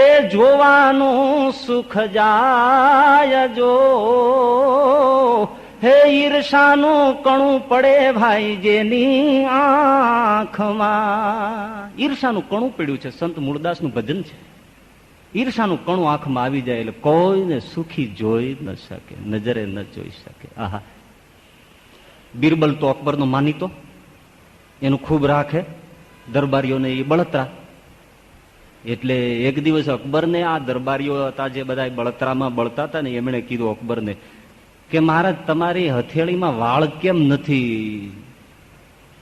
એ જોવાનું સુખ જાય જો. હે ઈર્ષાનું કણું પડે ભાઈ જેની આંખમાં. ઈર્ષાનું કણું પડ્યું છે. સંત મૂળદાસનું ભજન છે. ઈર્ષાનું કણું આંખમાં આવી જાય એટલે કોઈને સુખી જોઈ ન શકે, નજરે ન જોઈ શકે. આહા, બિરબલ તો અકબરનો માનીતો, એનું ખૂબ રાખે, દરબારીઓને એ બળતરા. એટલે એક દિવસ અકબરને આ દરબારીઓ હતા જે બધા બળતરામાં બળતા હતા ને, એમણે કીધું અકબરને કે મહારાજ તમારી હથેળીમાં વાળ કેમ નથી?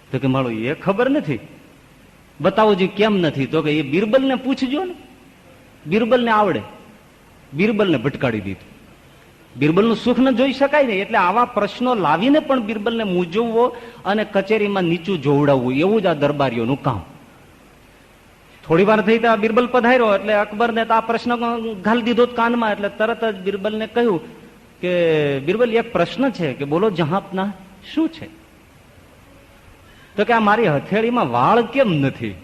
તો કે મારો એ ખબર નથી, બતાવો જી કેમ નથી. તો કે એ બિરબલને પૂછજો ને, બિરબલને આવડે. બિરબલને ભટકાડી દીધું. બિરબલનું સુખ ન જોઈ શકાય ને, એટલે આવા પ્રશ્નો લાવીને પણ બિરબલને મૂંઝવવો અને કચેરીમાં નીચું જોવડાવવું, એવું જ આ દરબારીઓનું કામ. થોડી વાર થઈ તો બિરબલ પધાર્યો એટલે અકબરને તો આ પ્રશ્ન ઘાલી દીધો કાનમાં. એટલે તરત જ બિરબલને કહ્યું કે બિરબલ એક પ્રશ્ન છે, કે બોલો જહાંપના, શું છે? તો કે આ મારી હથેળીમાં વાળ કેમ નથી?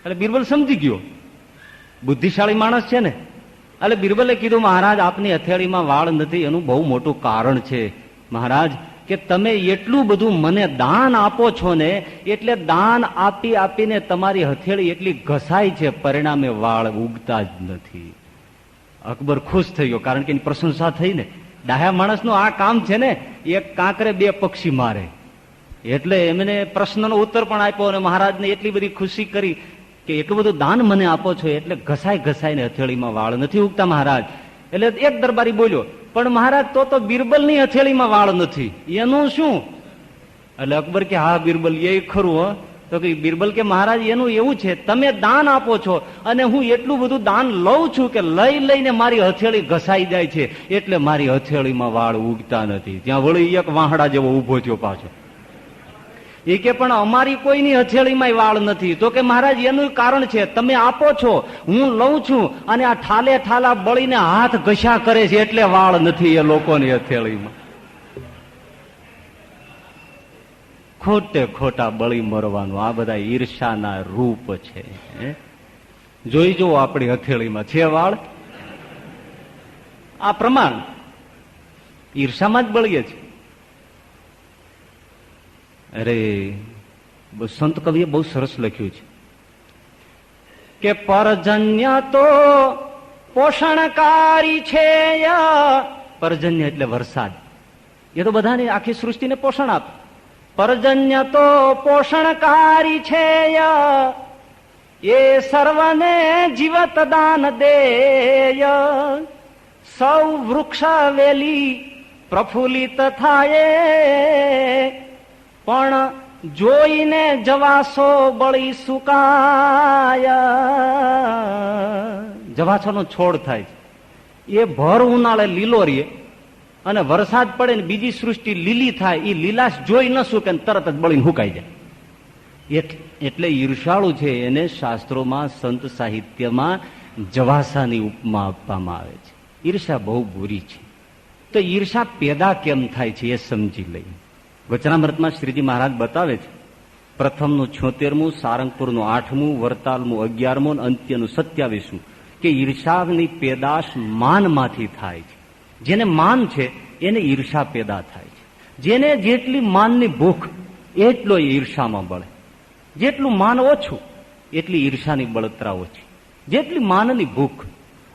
એટલે બિરબલ સમજી ગયો, બુદ્ધિશાળી માણસ છે ને. એટલે બિરબલે કીધું મહારાજ આપની હથેળીમાં વાળ નથી એનું બહુ મોટું કારણ છે મહારાજ, કે તમે એટલું બધું મને દાન આપો છો ને, એટલે દાન આપી આપીને તમારી હથેળી એટલી ઘસાય છે, પરિણામે વાળ ઉગતા જ નથી. અકબર ખુશ થઈ ગયો, કારણ કે એની પ્રશંસા થઈ ને. ડાહ્યા માણસનું આ કામ છે ને, એક કાંકરે બે પક્ષી મારે. એટલે એમને પ્રશ્નનો ઉત્તર પણ આપ્યો અને મહારાજને એટલી બધી ખુશી કરી કે એટલું બધું દાન મને આપો છો એટલે ઘસાય ઘસાઈને હથેળીમાં વાળ નથી ઉગતા મહારાજ. એટલે એક દરબારી બોલ્યો, પણ મહારાજ તો બિરબલની હથેળીમાં વાળ નથી, એનું શું? એટલે અકબર કે હા બિરબલ એ ખરું. હો તો કે બિરબલ કે મહારાજ એનું એવું છે, તમે દાન આપો છો અને હું એટલું બધું દાન લઉં છું કે લઈ લઈને મારી હથેળી ઘસાઈ જાય છે, એટલે મારી હથેળીમાં વાળ ઉગતા નથી. ત્યાં વળી એક વાહડા જેવો ઉભો થયો પાછો. એ કે પણ અમારી કોઈની હથેળીમાં વાળ નથી. તો કે મહારાજ એનું કારણ છે, તમે આપો છો, હું લઉં છું અને આ ઠાલે ઠાલા બળીને હાથ ઘસા કરે છે, એટલે વાળ નથી એ લોકોની હથેળીમાં. ખોટે ખોટા બળી મરવાનું, આ બધા ઈર્ષાના રૂપ છે. જોઈ જુઓ આપણી હથેળીમાં છે વાળ? આ પ્રમાણ ઈર્ષામાં જ બળીએ છે. અરે સંત કવિએ બહુ સરસ લખ્યું છે કે પર્જન્ય તો પોષણકારી છે. પર્જન્ય એટલે વરસાદ, એ તો બધાને આખી સૃષ્ટિને પોષણ આપે. પર્જન્ય તો પોષણકારી છે, એ સર્વને જીવત દાન દેય. સૌ વૃક્ષ વેલી પ્રફુલ્લિત થાય, પણ જોઈને જવાસો બળી સુકાય. જવાસોનો છોડ થાય છે, એ ભર ઉનાળે લીલો રે અને વરસાદ પડે ને બીજી સૃષ્ટિ લીલી થાય, એ લીલાશ જોઈ ન શકે, તરત જ બળીને હુકાઈ જાય. એટલે ઈર્ષાળુ છે એને શાસ્ત્રોમાં, સંત સાહિત્યમાં જવાસાની ઉપમા આપવામાં આવે છે. ઈર્ષા બહુ બુરી છે. તો ઈર્ષા પેદા કેમ થાય છે એ સમજી લઈએ. વચનામૃતમાં શ્રીજી મહારાજ બતાવે છે, પ્રથમનું 76મું, સારંગપુરનું 8મું, વરતાલનું 11મું, અંત્યનું 27મું, કે ઈર્ષાની પેદાશ માનમાંથી થાય છે. જેને માન છે એને ઈર્ષા પેદા થાય છે. જેને જેટલી માનની ભૂખ એટલો ઈર્ષામાં બળે. જેટલું માન ઓછું એટલી ઈર્ષાની બળતરા ઓછી. જેટલી માનની ભૂખ.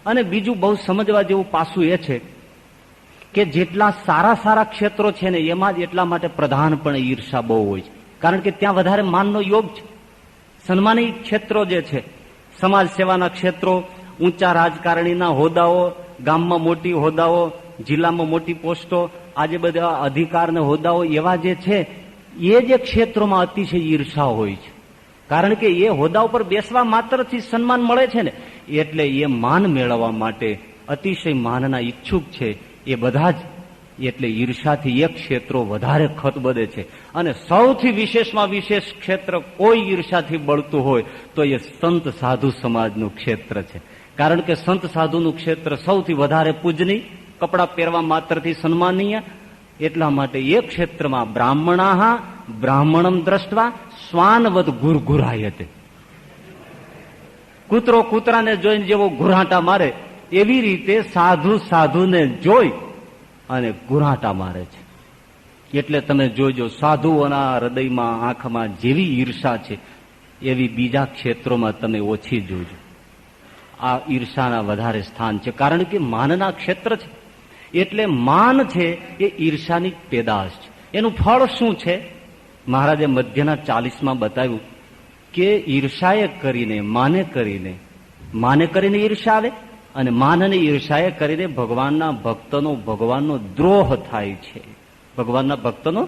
અને બીજું બહુ સમજવા જેવું પાસું એ છે કે જેટલા સારા સારા ક્ષેત્રો છે ને એમાં જ એટલા માટે પ્રધાનપણે ઈર્ષા બહુ હોય છે, કારણ કે ત્યાં વધારે માનનો યોગ છે. સન્માનિત ક્ષેત્રો જે છે, સમાજ સેવાના ક્ષેત્રો, ઊંચા રાજકારણીના હોદ્દાઓ, ગામમાં મોટી હોદ્દાઓ, જિલ્લામાં મોટી પોસ્ટો, આજે બધા અધિકાર ને હોદ્દાઓ એવા જે છે, એ જે ક્ષેત્રોમાં અતિશય ઈર્ષા હોય છે. કારણ કે એ હોદ્દા ઉપર બેસવા માત્રથી સન્માન મળે છે ને, એટલે એ માન મેળવવા માટે અતિશય માનના ઈચ્છુક છે એ બધા જ. એટલે ઈર્ષાથી એક ક્ષેત્રો વધારે ખતબદે છે. અને સૌથી વિશેષમાં વિશેષ ક્ષેત્ર કોઈ ઈર્ષાથી બળતું હોય તો એ સંત સાધુ સમાજનું ક્ષેત્ર છે. કારણ કે સંત સાધુનું ક્ષેત્ર સૌથી વધારે પૂજનીય, કપડા પહેરવા માત્રથી સન્માનીય. એટલા માટે એ ક્ષેત્રમાં બ્રાહ્મણા બ્રાહ્મણમ દ્રષ્ટવા શ્વાનવદ ગુરગુરાયતે. કૂતરો કૂતરાને જોઈને જેવો ગુરાટા મારે એવી રીતે સાધુ સાધુને જોઈ અને ગુરાટા મારે છે. એટલે તમે જોજો, સાધુઓના હૃદયમાં આંખમાં જેવી ઈર્ષા છે એવી બીજા ક્ષેત્રોમાં તમે ઓછી જોજો. આ ઈર્ષાના વધારે સ્થાન છે, કારણ કે માનના ક્ષેત્ર છે. એટલે માન છે એ ઈર્ષાની પેદાશ છે. એનું ફળ શું છે? મહારાજે મધ્યના 40માં બતાવ્યું કે ઈર્ષાએ કરીને માને કરીને ઈર્ષા આવે, અને માન અને ઈર્ષાએ કરીને ભગવાનના ભગવાનનો દ્રોહ થાય છે. ભગવાનના ભક્તનો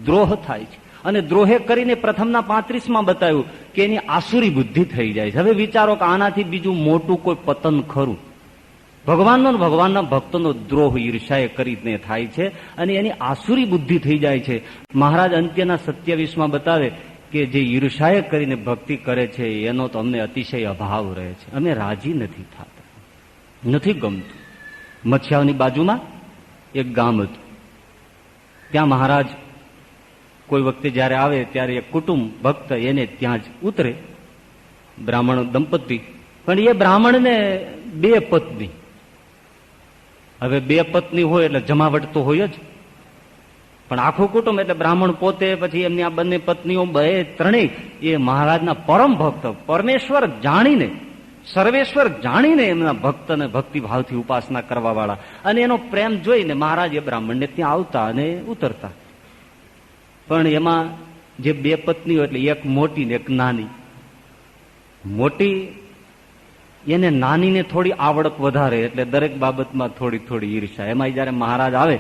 દ્રોહ થાય છે. અને દ્રોહે કરીને પ્રથમના 35માં બતાવ્યું કે એની આસુરી બુદ્ધિ થઈ જાય છે. હવે વિચારો કે આનાથી બીજું મોટું કોઈ પતન ખરું? ભગવાનના ભક્તોનો દ્રોહ ઈર્ષાએ કરીને થાય છે અને એની આસુરી બુદ્ધિ થઈ જાય છે. મહારાજ અંત્યના 27માં બતાવે કે જે ઈર્ષાએ કરીને ભક્તિ કરે છે એનો તો અમને અતિશય અભાવ રહે છે. અમે રાજી નથી થતા, નથી ગમતું. મચ્છાવની બાજુમાં એક ગામ હતું. ત્યાં મહારાજ કોઈ વખતે જયારે આવે ત્યારે એક કુટુંબ ભક્ત એને ત્યાં જ ઉતરે, બ્રાહ્મણ દંપતી. પણ એ બ્રાહ્મણને 2 પત્ની. હવે 2 પત્ની હોય એટલે જમાવટ તો હોય જ, પણ આખું કુટુંબ એટલે બ્રાહ્મણ પોતે, પછી એમની આ બંને પત્નીઓ, ત્રણેય એ મહારાજના પરમ ભક્ત, પરમેશ્વર જાણીને, સર્વેશ્વર જાણીને એમના ભક્તને ભક્તિભાવથી ઉપાસના કરવા વાળા. અને એનો પ્રેમ જોઈને મહારાજ એ બ્રાહ્મણને ત્યાં આવતા અને ઉતરતા. પણ એમાં જે 2 પત્નીઓ એટલે એક મોટી ને એક નાની. મોટી એને નાનીને થોડી આવડત વધારે, એટલે દરેક બાબતમાં થોડી થોડી ઈર્ષા. એમાં જયારે મહારાજ આવે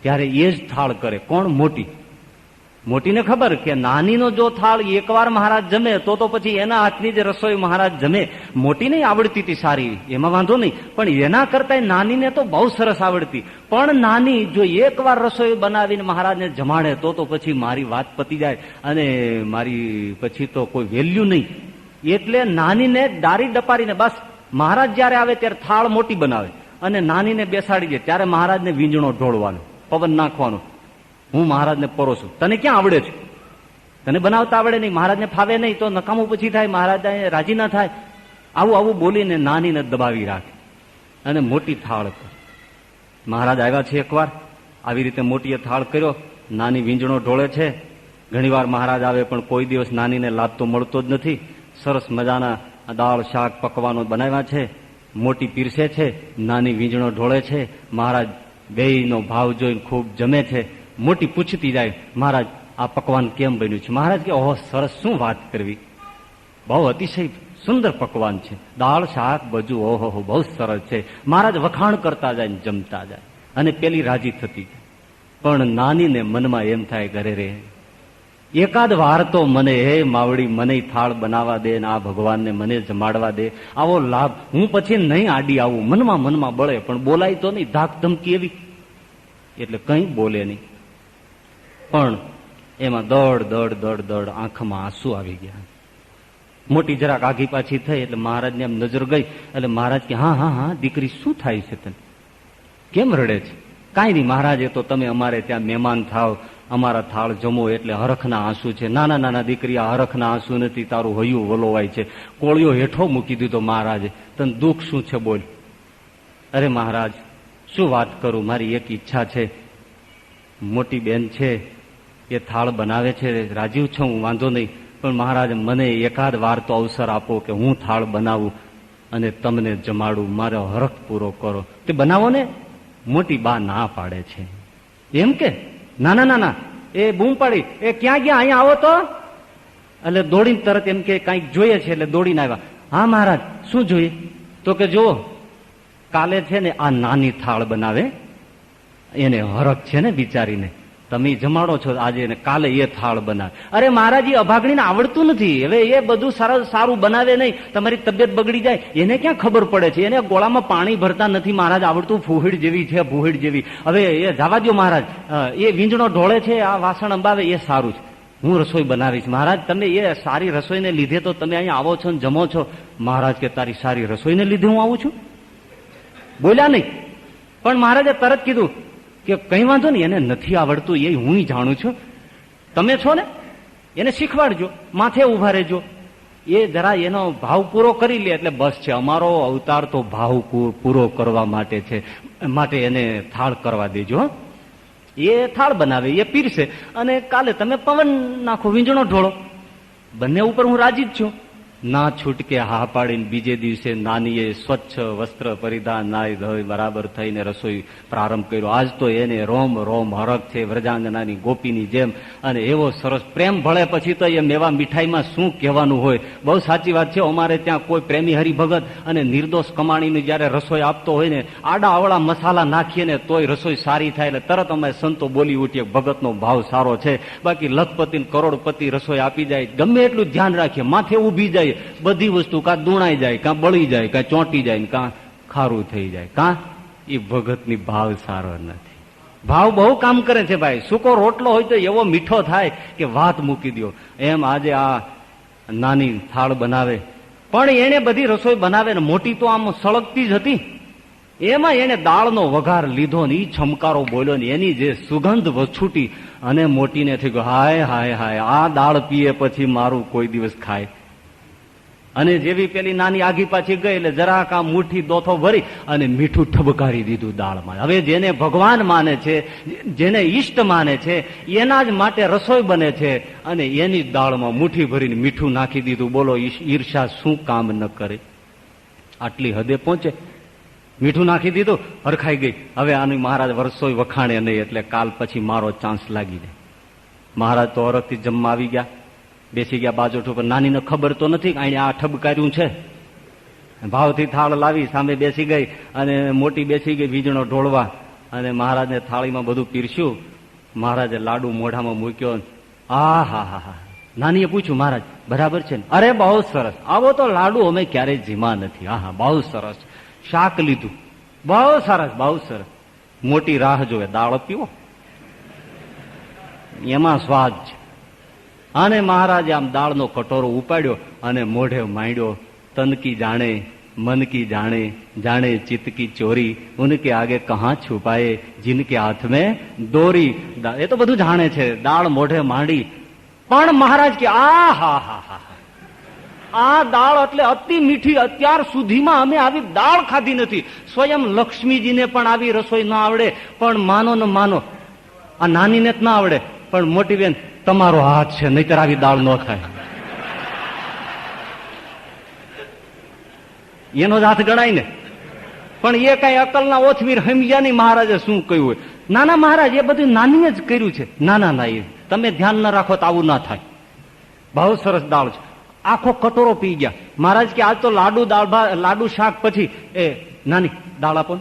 ત્યારે એ જ થાળ કરે. કોણ? મોટીને ખબર કે નાનીનો જો થાળ એકવાર મહારાજ જમે તો પછી એના હાથની જે રસોઈ મહારાજ જમે. મોટીને આવડતી હતી સારી, એમાં વાંધો નહીં, પણ એના કરતા નાનીને તો બહુ સરસ આવડતી. પણ નાની જો એકવાર રસોઈ બનાવીને મહારાજને જમાડે તો પછી મારી વાત પતી જાય અને મારી પછી તો કોઈ વેલ્યુ નહીં. એટલે નાનીને ડારી ડપારીને બસ મહારાજ જયારે આવે ત્યારે થાળ મોટી બનાવે અને નાનીને બેસાડી દે. ત્યારે મહારાજને વીંજણો ઢોળવાનો, પવન નાખવાનો. હું મહારાજને પરોશું, તને ક્યાં આવડે છે? તને બનાવતા આવડે નહીં, મહારાજને ફાવે નહીં તો નકામું પછી થાય, મહારાજ રાજી ના થાય. આવું બોલીને નાનીને દબાવી રાખે અને મોટી થાળ કરે. મહારાજ આવ્યા છે એકવાર, આવી રીતે મોટી થાળ કર્યો, નાની વીંજણો ઢોળે છે. ઘણીવાર મહારાજ આવે પણ કોઈ દિવસ નાનીને લાભ તો મળતો જ નથી. સરસ મજાના દાળ શાક પકવાનો બનાવ્યા છે, મોટી પીરસે છે, નાની વીંજણો ઢોળે છે. મહારાજ બેયનો ભાવ જોઈને ખૂબ જમે છે. મોટી પૂછતી જાય, મહારાજ આ પકવાન કેમ બન્યું છે? મહારાજ કે ઓહો સરસ, શું વાત કરવી, બહુ અતિશય સુંદર પકવાન છે, દાળ શાક બધું ઓહો બહુ સરસ છે. મહારાજ વખાણ કરતા જાય, જમતા જાય અને પેલી રાજી થતી જાય. પણ નાનીને મનમાં એમ થાય, ઘરે રે એકાદ વાર તો મને, હે માવડી, મને થાળ બનાવવા દે ને આ ભગવાનને મને જમાડવા દે, આવો લાભ હું પછી નહીં આડી આવું. મનમાં બળે પણ બોલાય તો નહીં, ધાક ધમકી એવી, એટલે કંઈ બોલે નહીં. પણ એમાં દોડ આંખમાં આંસુ આવી ગયા. મોટી જરાક આઘી પાછી થઈ એટલે મહારાજને એમ નજર ગઈ એટલે મહારાજ કે હા દીકરી શું થાય છે તને, કેમ રડે છે? કાંઈ નહીં મહારાજ, એ તો તમે અમારે ત્યાં મહેમાન થાવ, અમારા થાળ જમો એટલે હરખના આંસુ છે. નાના દીકરી, આ હરખના આંસુ નથી, તારું હૈયું વલોવાય છે. કોળિયો હેઠો મૂકી દીધો મહારાજે. તને દુઃખ શું છે બોલ? અરે મહારાજ શું વાત કરું, મારી એક ઈચ્છા છે. મોટી બેન છે એ થાળ બનાવે છે, રાજીવ છું હું, વાંધો નહીં, પણ મહારાજ મને એકાદ વાર તો અવસર આપો કે હું થાળ બનાવું અને તમને જમાડું, મારો હરખ પૂરો કરો. તે બનાવો ને. મોટી બા ના પાડે છે. એમ કે ના, એ બૂમ પાડી, એ ક્યાં ગયા, અહીંયા આવો તો. એટલે દોડીને તરત એમ કે કંઈક જોઈએ છે, એટલે દોડીને આવ્યા. હા મહારાજ શું જોઈએ? તો કે જો કાલે છે ને આ નાની થાળ બનાવે, એને હરખ છે ને બિચારીને, તમે જમાડો છો આજે ને કાલે એ થાળ બનાવે. અરે મહારાજ, એ અભાગણીને આવડતું નથી, હવે એ બધું સારું બનાવે નહીં, તમારી તબિયત બગડી જાય, એને ક્યાં ખબર પડે છે? એને ગોળામાં પાણી ભરતા નથી મહારાજ આવડતું, ફૂહડ જેવી છે, ભૂહડ જેવી. હવે એ જવા દો મહારાજ, એ વીંજણો ઢોળે છે, આ વાસણ અંબાવે એ સારું છે. હું રસોઈ બનાવીશ. મહારાજ તમે એ સારી રસોઈને લીધે તો તમે અહીંયા આવો છો ને જમો છો. મહારાજ કે તારી સારી રસોઈને લીધે હું આવું છું? બોલ્યા નહીં. પણ મહારાજે તરત કીધું કે કઈ વાંધો નહીં, એને નથી આવડતું એ હું જાણું છું, તમે છો ને એને શીખવાડજો, માથે ઉભા રહેજો, એ જરા એનો ભાવ પૂરો કરી લે એટલે બસ છે. અમારો અવતાર તો ભાવ પૂરો કરવા માટે છે, માટે એને થાળ કરવા દેજો. એ થાળ બનાવે, એ પીરશે, અને કાલે તમે પવન નાખો, વીંજણો ઢોળો. બંને ઉપર હું રાજી જ છું. ના છૂટકે હા પાડીને બીજે દિવસે નાનીએ સ્વચ્છ વસ્ત્ર પરિધાન નાઈ ધોઈ બરાબર થઈને રસોઈ પ્રારંભ કર્યો. આજ તો એને રોમ રોમ હરખ છે વ્રજાંગનાની ગોપીની જેમ, અને એવો સરસ પ્રેમ ભળે પછી તો એ મેવા મીઠાઈમાં શું કહેવાનું હોય. બહુ સાચી વાત છે. અમારે ત્યાં કોઈ પ્રેમી હરિભગત અને નિર્દોષ કમાણીની જયારે રસોઈ આપતો હોય ને, આડા અવળા મસાલા નાખીએ ને તોય રસોઈ સારી થાય એટલે તરત અમે સંતો બોલી ઉઠીએ ભગતનો ભાવ સારો છે. બાકી લખપતિ લખપતિ રસોઈ આપી જાય, ગમે એટલું ધ્યાન રાખીએ, માથે ઉભી જાય, બધી વસ્તુ કાં દુણાઈ જાય, કાં બળી જાય, કાં ચોંટી જાય, કાં ખારું થઈ જાય. કાં એ ભગતની ભાવ સારો નથી. ભાવ બહુ કામ કરે છે ભાઈ. સૂકો રોટલો હોય તો એવો મીઠો થાય કે વાત મૂકી દો. એમ આજે આ નાની થાળ બનાવે, પણ એને બધી રસોઈ બનાવે ને મોટી તો આમ સળગતી જ હતી. એમાં એને દાળનો વઘાર લીધો ને ઈ છમકારો બોલ્યો ને એની જે સુગંધ છૂટી અને મોટીને થઈ ગયો હાય હાય હાય, આ દાળ પીએ પછી મારું કોઈ દિવસ ખાય. અને જેવી પેલી નાની આગી પાછી ગઈ એટલે જરાક આ મુઠ્ઠી દોથો ભરી અને મીઠું ઠબકારી દીધું દાળમાં. હવે જેને ભગવાન માને છે, જેને ઈષ્ટ માને છે, એના જ માટે રસોઈ બને છે, અને એની દાળમાં મુઠ્ઠી ભરીને મીઠું નાખી દીધું. બોલો ઈર્ષા શું કામ ન કરે? આટલી હદે પહોંચે. મીઠું નાખી દીધું, હરખાઈ ગઈ. હવે આની મહારાજ રસોઈ વખાણે નહીં એટલે કાલ પછી મારો ચાન્સ લાગી જાય. મહારાજ તો હરખથી જમવા આવી ગયા, બેસી ગયા બાજોઠ ઉપર. નાનીને ખબર તો નથી કે આ ઠબકાર્યું છે. ભાવથી થાળ લાવી સામે બેસી ગઈ, અને મોટી બેસી ગઈ વીજણો ઢોળવા, અને મહારાજને થાળીમાં બધું પીરસ્યું. મહારાજે લાડુ મોઢામાં મૂક્યો. આ હા હા હા. નાનીએ પૂછ્યું મહારાજ બરાબર છે ને? અરે બહુ સરસ, આવો તો લાડુ અમે ક્યારેય જીમા નથી. હા હા બહુ સરસ. શાક લીધું, બહુ સરસ બહુ સરસ. મોટી રાહ જોવે, દાળ પીવો એમાં સ્વાદ છે. અને મહારાજે આમ દાળનો કટોરો ઉપાડ્યો અને મોઢે માંડ્યો. તન કી જાણે મન કી જાણે, જાણે ચિત્ત કી ચોરી, ઉનકે આગે કહાં છુપાએ જિનકે હાથ મેં દોરી. એ તો બધું જાણે છે. દાળ મોઢે માંડી, પણ મહારાજ કે આ હા હા હા, આ દાળ એટલે અતિ મીઠી, અત્યાર સુધીમાં અમે આવી દાળ ખાધી નથી. સ્વયં લક્ષ્મીજીને પણ આવી રસોઈ ના આવડે, પણ માનો ને માનો આ નાનીને જ ના આવડે, પણ મોટી બેન તમારો હાથ છે, નહીતર આવી દાળ ન થાય. એનો જ હાથ ગણાય ને. પણ એ કઈ અકલના ઓથવીર સમજ્યા નહીં મહારાજે શું કહ્યું હોય. નાના મહારાજ એ બધું નાનીએ જ કર્યું છે. નાના ના, એ તમે ધ્યાન ન રાખો તો આવું ના થાય. બહુ સરસ દાળ છે. આખો કટોરો પી ગયા. મહારાજ કે આજ તો લાડુ શાક પછી એ નાની દાળ આપો.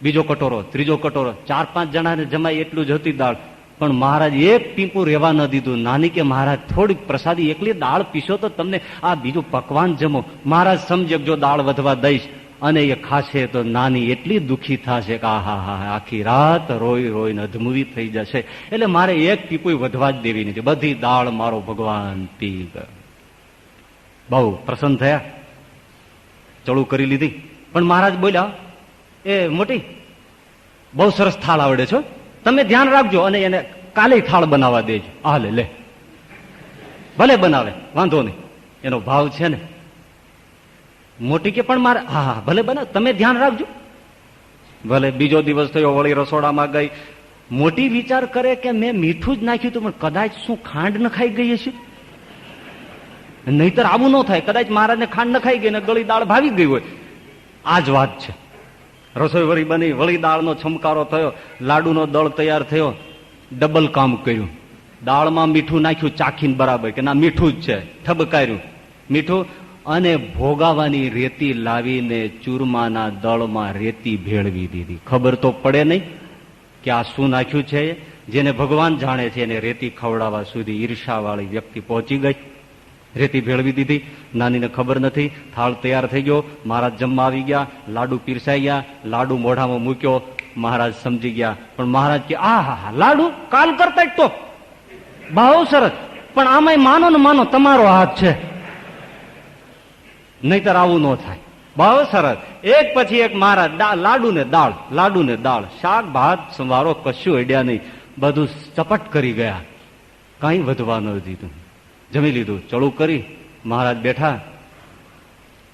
બીજો કટોરો, ત્રીજો કટોરો, 4-5 જણાને જમાય એટલું જ હતી દાળ. પણ મહારાજ એક ટીપું રહેવા ન દીધું. નાની કે મહારાજ થોડીક પ્રસાદી એકલી દાળ પીશો તો તમને આ બીજું પકવાન જમો. મહારાજ સમજે જો દાળ વધવા દઈશ અને એ ખાશે તો નાની એટલી દુઃખી થશે કે આહા હા, આખી રાત રોઈ રોઈને અધમુવી થઈ જશે. એટલે મારે એક ટીપું વધવા જ દેવી નથી. બધી દાળ મારો ભગવાન પી ગયો. બહુ પ્રસન્ન થયા, ચડું કરી લીધી. પણ મહારાજ બોલ્યા એ મોટી બહુ સરસ થાળ આવડે છો, તમે ધ્યાન રાખજો અને એને કાલે થાળ બનાવવા દેજો. આ લે ભલે બનાવે વાંધો નહીં, એનો ભાવ છે ને. મોટી કે પણ મારે હા હા ભલે બનાવ, તમે ધ્યાન રાખજો. ભલે. બીજો દિવસ થયો, વળી રસોડામાં ગઈ. મોટી વિચાર કરે કે મેં મીઠું જ નાખ્યું હતું, પણ કદાચ શું ખાંડ ન ખાઈ ગઈ હશે? નહીતર આવું ન થાય. કદાચ મહારાજને ખાંડ ન ખાઈ ગઈ ને ગળી દાળ ભાવી ગઈ હોય. આ જ વાત છે. રસોઈ વળી બની, વળી દાળનો છમકારો થયો, લાડુનો દળ તૈયાર થયો. ડબલ કામ કર્યું. દાળમાં મીઠું નાખ્યું ચાખીને બરાબર કે ના મીઠું જ છે, ઠબકાર્યું મીઠું. અને ભોગાવાની રેતી લાવીને ચૂરમાના દળમાં રેતી ભેળવી દીધી. ખબર તો પડે નહીં કે આ શું નાખ્યું છે. જેને ભગવાન જાણે છે એને રેતી ખવડાવવા સુધી ઈર્ષાવાળી વ્યક્તિ પહોંચી ગઈ. રેતી ભેળવી દીધી. નાનીને ખબર નથી. થાળ તૈયાર થઈ ગયો. મહારાજ જમવા આવી ગયા. લાડુ પીરસાઈ ગયા. લાડુ મોઢામાં મૂક્યો. મહારાજ સમજી ગયા. પણ મહારાજ કે આ હા હા લાડુ કાલ કરતા જ તો બહુ સરસ. પણ આમાંય માનો ને માનો તમારો હાથ છે, નહીતર આવું ન થાય. બહુ સરસ. એક પછી એક મહારાજ લાડુ ને દાળ, લાડુ ને દાળ, શાક ભાત સંભારો કશું અડ્યા નહીં, બધું ચપટ કરી ગયા, કઈ વધવા ન દીધું. જમી લીધું, ચડું કરી મહારાજ બેઠા.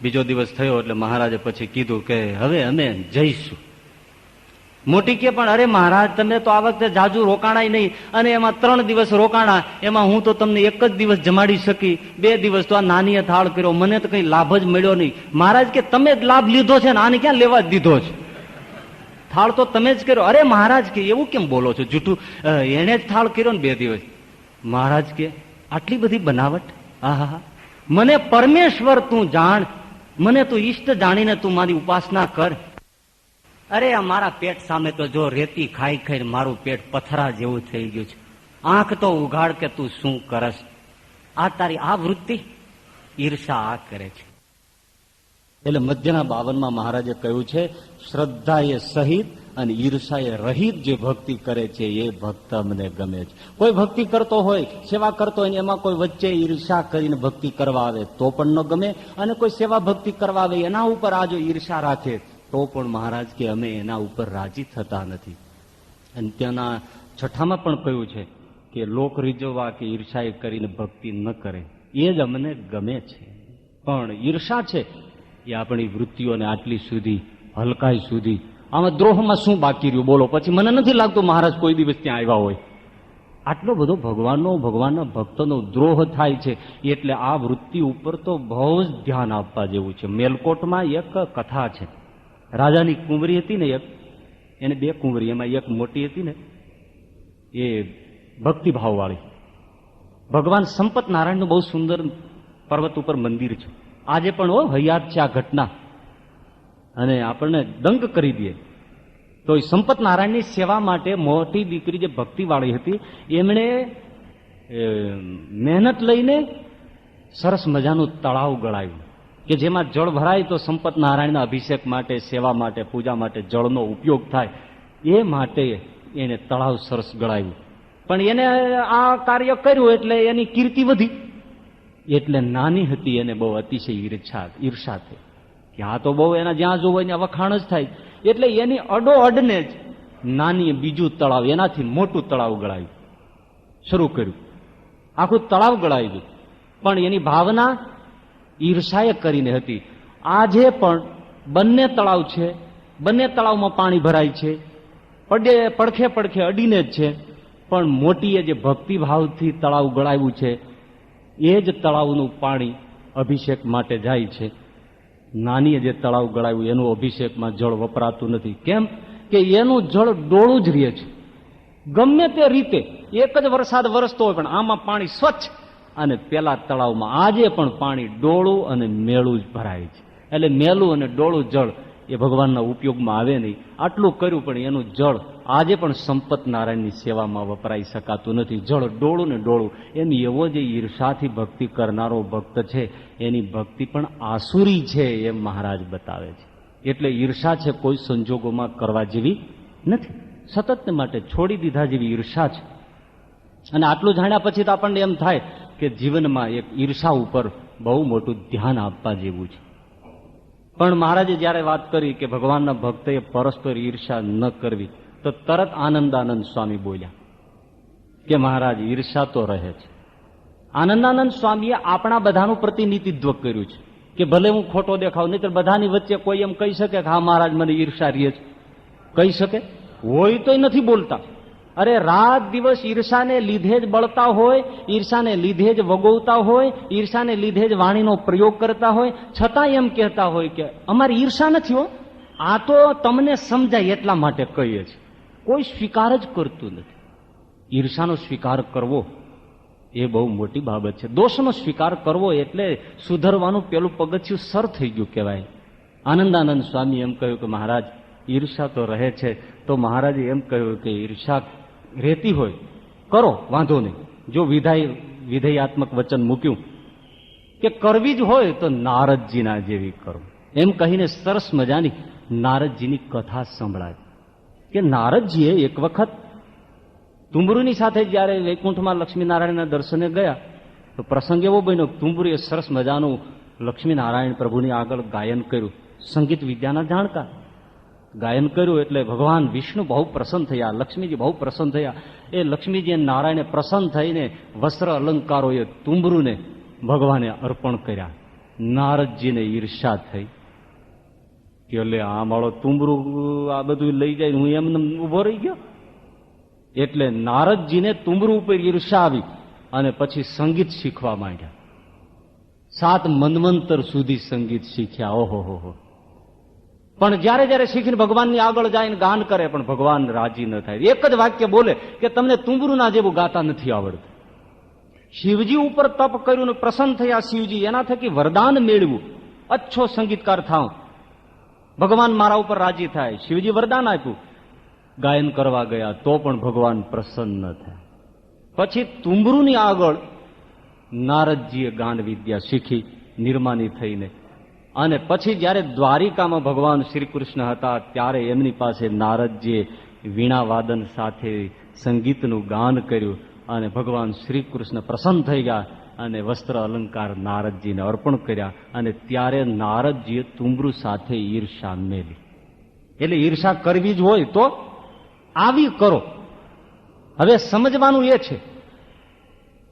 બીજો દિવસ થયો એટલે મહારાજે પછી કીધું કે હવે અમે જઈશું. મોટી કે પણ અરે મહારાજ તમે તો આ વખતે જાજુ રોકાણાય નહીં, અને એમાં 3 દિવસ રોકાણા, એમાં હું તો તમને એક જ દિવસ જમાડી શકી, 2 દિવસ તો આ નાનીએ થાળ કર્યો, મને તો કઈ લાભ જ મળ્યો નહીં. મહારાજ કે તમે જ લાભ લીધો છે ને આને ક્યાં લેવા જ દીધો છે, થાળ તો તમે જ કર્યો. અરે મહારાજ કે એવું કેમ બોલો છો, જૂઠું, એને જ થાળ કર્યો ને 2 દિવસ. મહારાજ કે આટલી બધી બનાવટ, આહા, મને પરમેશ્વર તું જાણ, મને તું ઈષ્ટ જાણીને તું મારી ઉપાસના કર. અરે મારા પેટ સામે તો જો રેતી ખાઈ ખાઈને મારું પેટ પથરા જેવું થઈ ગયું છે, આંખ તો ઉઘાડ કે તું શું કરસ. આ તારી આ વૃત્તિ, ઈર્ષા આ કરે છે. એટલે મધ્યના 52માં મહારાજે કહ્યું છે, શ્રદ્ધાએ સહિત અને ઈર્ષાએ રહિત જે ભક્તિ કરે છે એ ભક્ત મને ગમે છે. કોઈ ભક્તિ કરતો હોય, સેવા કરતો હોય, એમાં કોઈ વચ્ચે ઈર્ષા કરીને ભક્તિ કરવા આવે તો પણ ન ગમે, અને કોઈ સેવા ભક્તિ કરવા આવે એના ઉપર આ જો ઈર્ષા રાખે તો પણ મહારાજ કે અમે એના ઉપર રાજી થતા નથી. અને ત્યાંના 6માં પણ કહ્યું છે કે લોક રીઝવવા કે ઈર્ષાએ કરીને ભક્તિ ન કરે એ જ અમને ગમે છે. પણ ઈર્ષા છે એ આપણી વૃત્તિઓને આટલી સુધી, હલકાઈ સુધી, આમાં દ્રોહમાં શું બાકી રહ્યું બોલો. પછી મને નથી લાગતું મહારાજ કોઈ દિવસ ત્યાં આવ્યા હોય. આટલો બધો ભગવાનના ભક્તોનો દ્રોહ થાય છે, એટલે આ વૃત્તિ ઉપર તો બહુ જ ધ્યાન આપવા જેવું છે. મેલકોટમાં એક કથા છે. રાજાની કુંવરી હતી ને એક, એને 2 કુંવરી, એમાં એક મોટી હતી ને એ ભક્તિભાવ વાળી. ભગવાન સંપત નારાયણનું બહુ સુંદર પર્વત ઉપર મંદિર છે. આજે પણ હયાત છે આ ઘટના, અને આપણને દંગ કરી દે. તો એ સંપત નારાયણની સેવા માટે મોટી દીકરી જે ભક્તિવાળી હતી એમણે મહેનત લઈને સરસ મજાનું તળાવ ગળાવ્યું કે જેમાં જળ ભરાય તો સંપત નારાયણના અભિષેક માટે, સેવા માટે, પૂજા માટે જળનો ઉપયોગ થાય. એ માટે એને તળાવ સરસ ગળાવ્યું. પણ એને આ કાર્ય કર્યું એટલે એની કીર્તિ વધી. એટલે નાની હતી એને બહુ અતિશય ઈર્ષા થઈ કે આ તો બહુ એના જ્યાં જોવો એને વખાણ જ થાય. એટલે એની અડોઅડને જ નાની બીજું તળાવ, એનાથી મોટું તળાવ ગળાવ્યું શરૂ કર્યું. આખું તળાવ ગળાવ્યું. પણ એની ભાવના ઈર્ષાએ કરીને હતી. આજે પણ બંને તળાવ છે, બંને તળાવમાં પાણી ભરાય છે, પડખે અડીને જ છે. પણ મોટીએ જે ભક્તિભાવથી તળાવ ગળાવ્યું છે એ જ તળાવનું પાણી અભિષેક માટે જાય છે. નાનીએ જે તળાવ ગળાવ્યું એનું અભિષેકમાં જળ વપરાતું નથી. કેમ કે એનું જળ ડોળું જ રહે છે. ગમે તે રીતે એક જ વરસાદ વરસતો હોય પણ આમાં પાણી સ્વચ્છ, અને પેલા તળાવમાં આજે પણ પાણી ડોળું અને મેળું જ ભરાય છે. એટલે મેલું અને ડોળું જળ એ ભગવાનના ઉપયોગમાં આવે નહીં. આટલું કર્યું પણ એનું જળ આજે પણ સંપત નારાયણની સેવામાં વપરાઈ શકાતું નથી. જળ ડોળું ને ડોળું. એમ એવો જે ઈર્ષાથી ભક્તિ કરનારો ભક્ત છે એની ભક્તિ પણ આસુરી છે એમ મહારાજ બતાવે છે. એટલે ઈર્ષા છે કોઈ સંજોગોમાં કરવા જેવી નથી. સતતને માટે છોડી દીધા જેવી ઈર્ષા છે. અને આટલું જાણ્યા પછી તો આપણને એમ થાય કે જીવનમાં એક ઈર્ષા ઉપર બહુ મોટું ધ્યાન આપવા જેવું છે. પણ મહારાજે જયારે વાત કરી કે ભગવાનના ભક્તએ પરસ્પર ઈર્ષા ન કરવી, તો તરત આનંદાનંદ સ્વામી બોલ્યા કે મહારાજ ઈર્ષા તો રહે છે. આનંદાનંદ સ્વામીએ આપણા બધાનું પ્રતિનિધિત્વ કર્યું છે કે ભલે હું ખોટો દેખાવ, નહીં તો બધાની વચ્ચે કોઈ એમ કહી શકે કે હા મહારાજ મને ઈર્ષા રહે છે, કહી શકે? હોય તોય નથી બોલતા. અરે રાત દિવસ ઈર્ષાને લીધે જ બળતા હોય, ઈર્ષાને લીધે જ વગોવતા હોય, ઈર્ષાને લીધે જ વાણીનો પ્રયોગ કરતા હોય, છતાં એમ કહેતા હોય કે અમારી ઈર્ષા નથી હો, આ તો તમને સમજાય એટલા માટે કહીએ છીએ. કોઈ સ્વીકાર જ કરતું નથી. ઈર્ષાનો સ્વીકાર કરવો એ બહુ મોટી બાબત છે. દોષનો સ્વીકાર કરવો એટલે સુધરવાનું પેલું પગથિયું સર થઈ ગયું કહેવાય. આનંદાનંદ સ્વામી એમ કહ્યું કે મહારાજ ઈર્ષા તો રહે છે. તો મહારાજે એમ કહ્યું કે ઈર્ષા રહેતી હોય કરો, વાંધો નહીં. જો વિધેયાત્મક વચન મૂક્યું કે કરવી જ હોય તો નારદજીના જેવી કરો. એમ કહીને સરસ મજાની નારદજીની કથા સંભળાવી કે નારદજીએ એક વખત તુંબરુની સાથે જયારે વૈકુંઠમાં લક્ષ્મીનારાયણના દર્શને ગયા તો પ્રસંગ એવો બન્યો, તુંબુરીએ સરસ મજાનું લક્ષ્મીનારાયણ પ્રભુની આગળ ગાયન કર્યું. સંગીત વિદ્યાના જાણકાર ગાયન કર્યું એટલે ભગવાન વિષ્ણુ બહુ પ્રસન્ન થયા, લક્ષ્મીજી બહુ પ્રસન્ન થયા. એ લક્ષ્મીજી અને નારાયણે પ્રસન્ન થઈને વસ્ત્ર અલંકારોએ તુંબરુને ભગવાને અર્પણ કર્યા. નારદજીને ઈર્ષા થઈ કે એટલે આ મારો તુંબરું આ બધું લઈ જાય, હું એમને ઉભો રહી ગયો. એટલે નારદજીને તુંબરું ઉપર ઈર્ષા આવી અને પછી સંગીત શીખવા માંડ્યા. 7 મન્વંતર સુધી સંગીત શીખ્યા. ઓહો. પણ જયારે જયારે શીખીને ભગવાનની આગળ જાય ગાન કરે પણ ભગવાન રાજી ન થાય. એક જ વાક્ય બોલે કે તમને તુંબરુના જેવું ગાતા નથી આવડતું. શિવજી ઉપર તપ કર્યું ને પ્રસન્ન થયા શિવજી, એના થકી વરદાન મેળવ્યું, અચ્છો સંગીતકાર થાવ, ભગવાન મારા ઉપર રાજી થાય. શિવજી વરદાન આપ્યું, ગાયન કરવા ગયા તો પણ ભગવાન પ્રસન્ન થયા. પછી તુંબરુની આગળ નારદજીએ ગાન વિદ્યા શીખી નિર્માની થઈને. અને પછી જયારે દ્વારિકામાં ભગવાન શ્રી કૃષ્ણ હતા ત્યારે એમની પાસે નારદજીએ વીણા વાદન સાથે સંગીતનું ગાન કર્યું અને ભગવાન શ્રી કૃષ્ણ પ્રસન્ન થઈ ગયા અને વસ્ત્ર અલંકાર નારદજીને અર્પણ કર્યા. અને ત્યારે નારદજીએ તુંબરુ સાથે ઈર્ષા મેલી. એટલે ઈર્ષા કરવી જ હોય તો આવી કરો. હવે સમજવાનું એ છે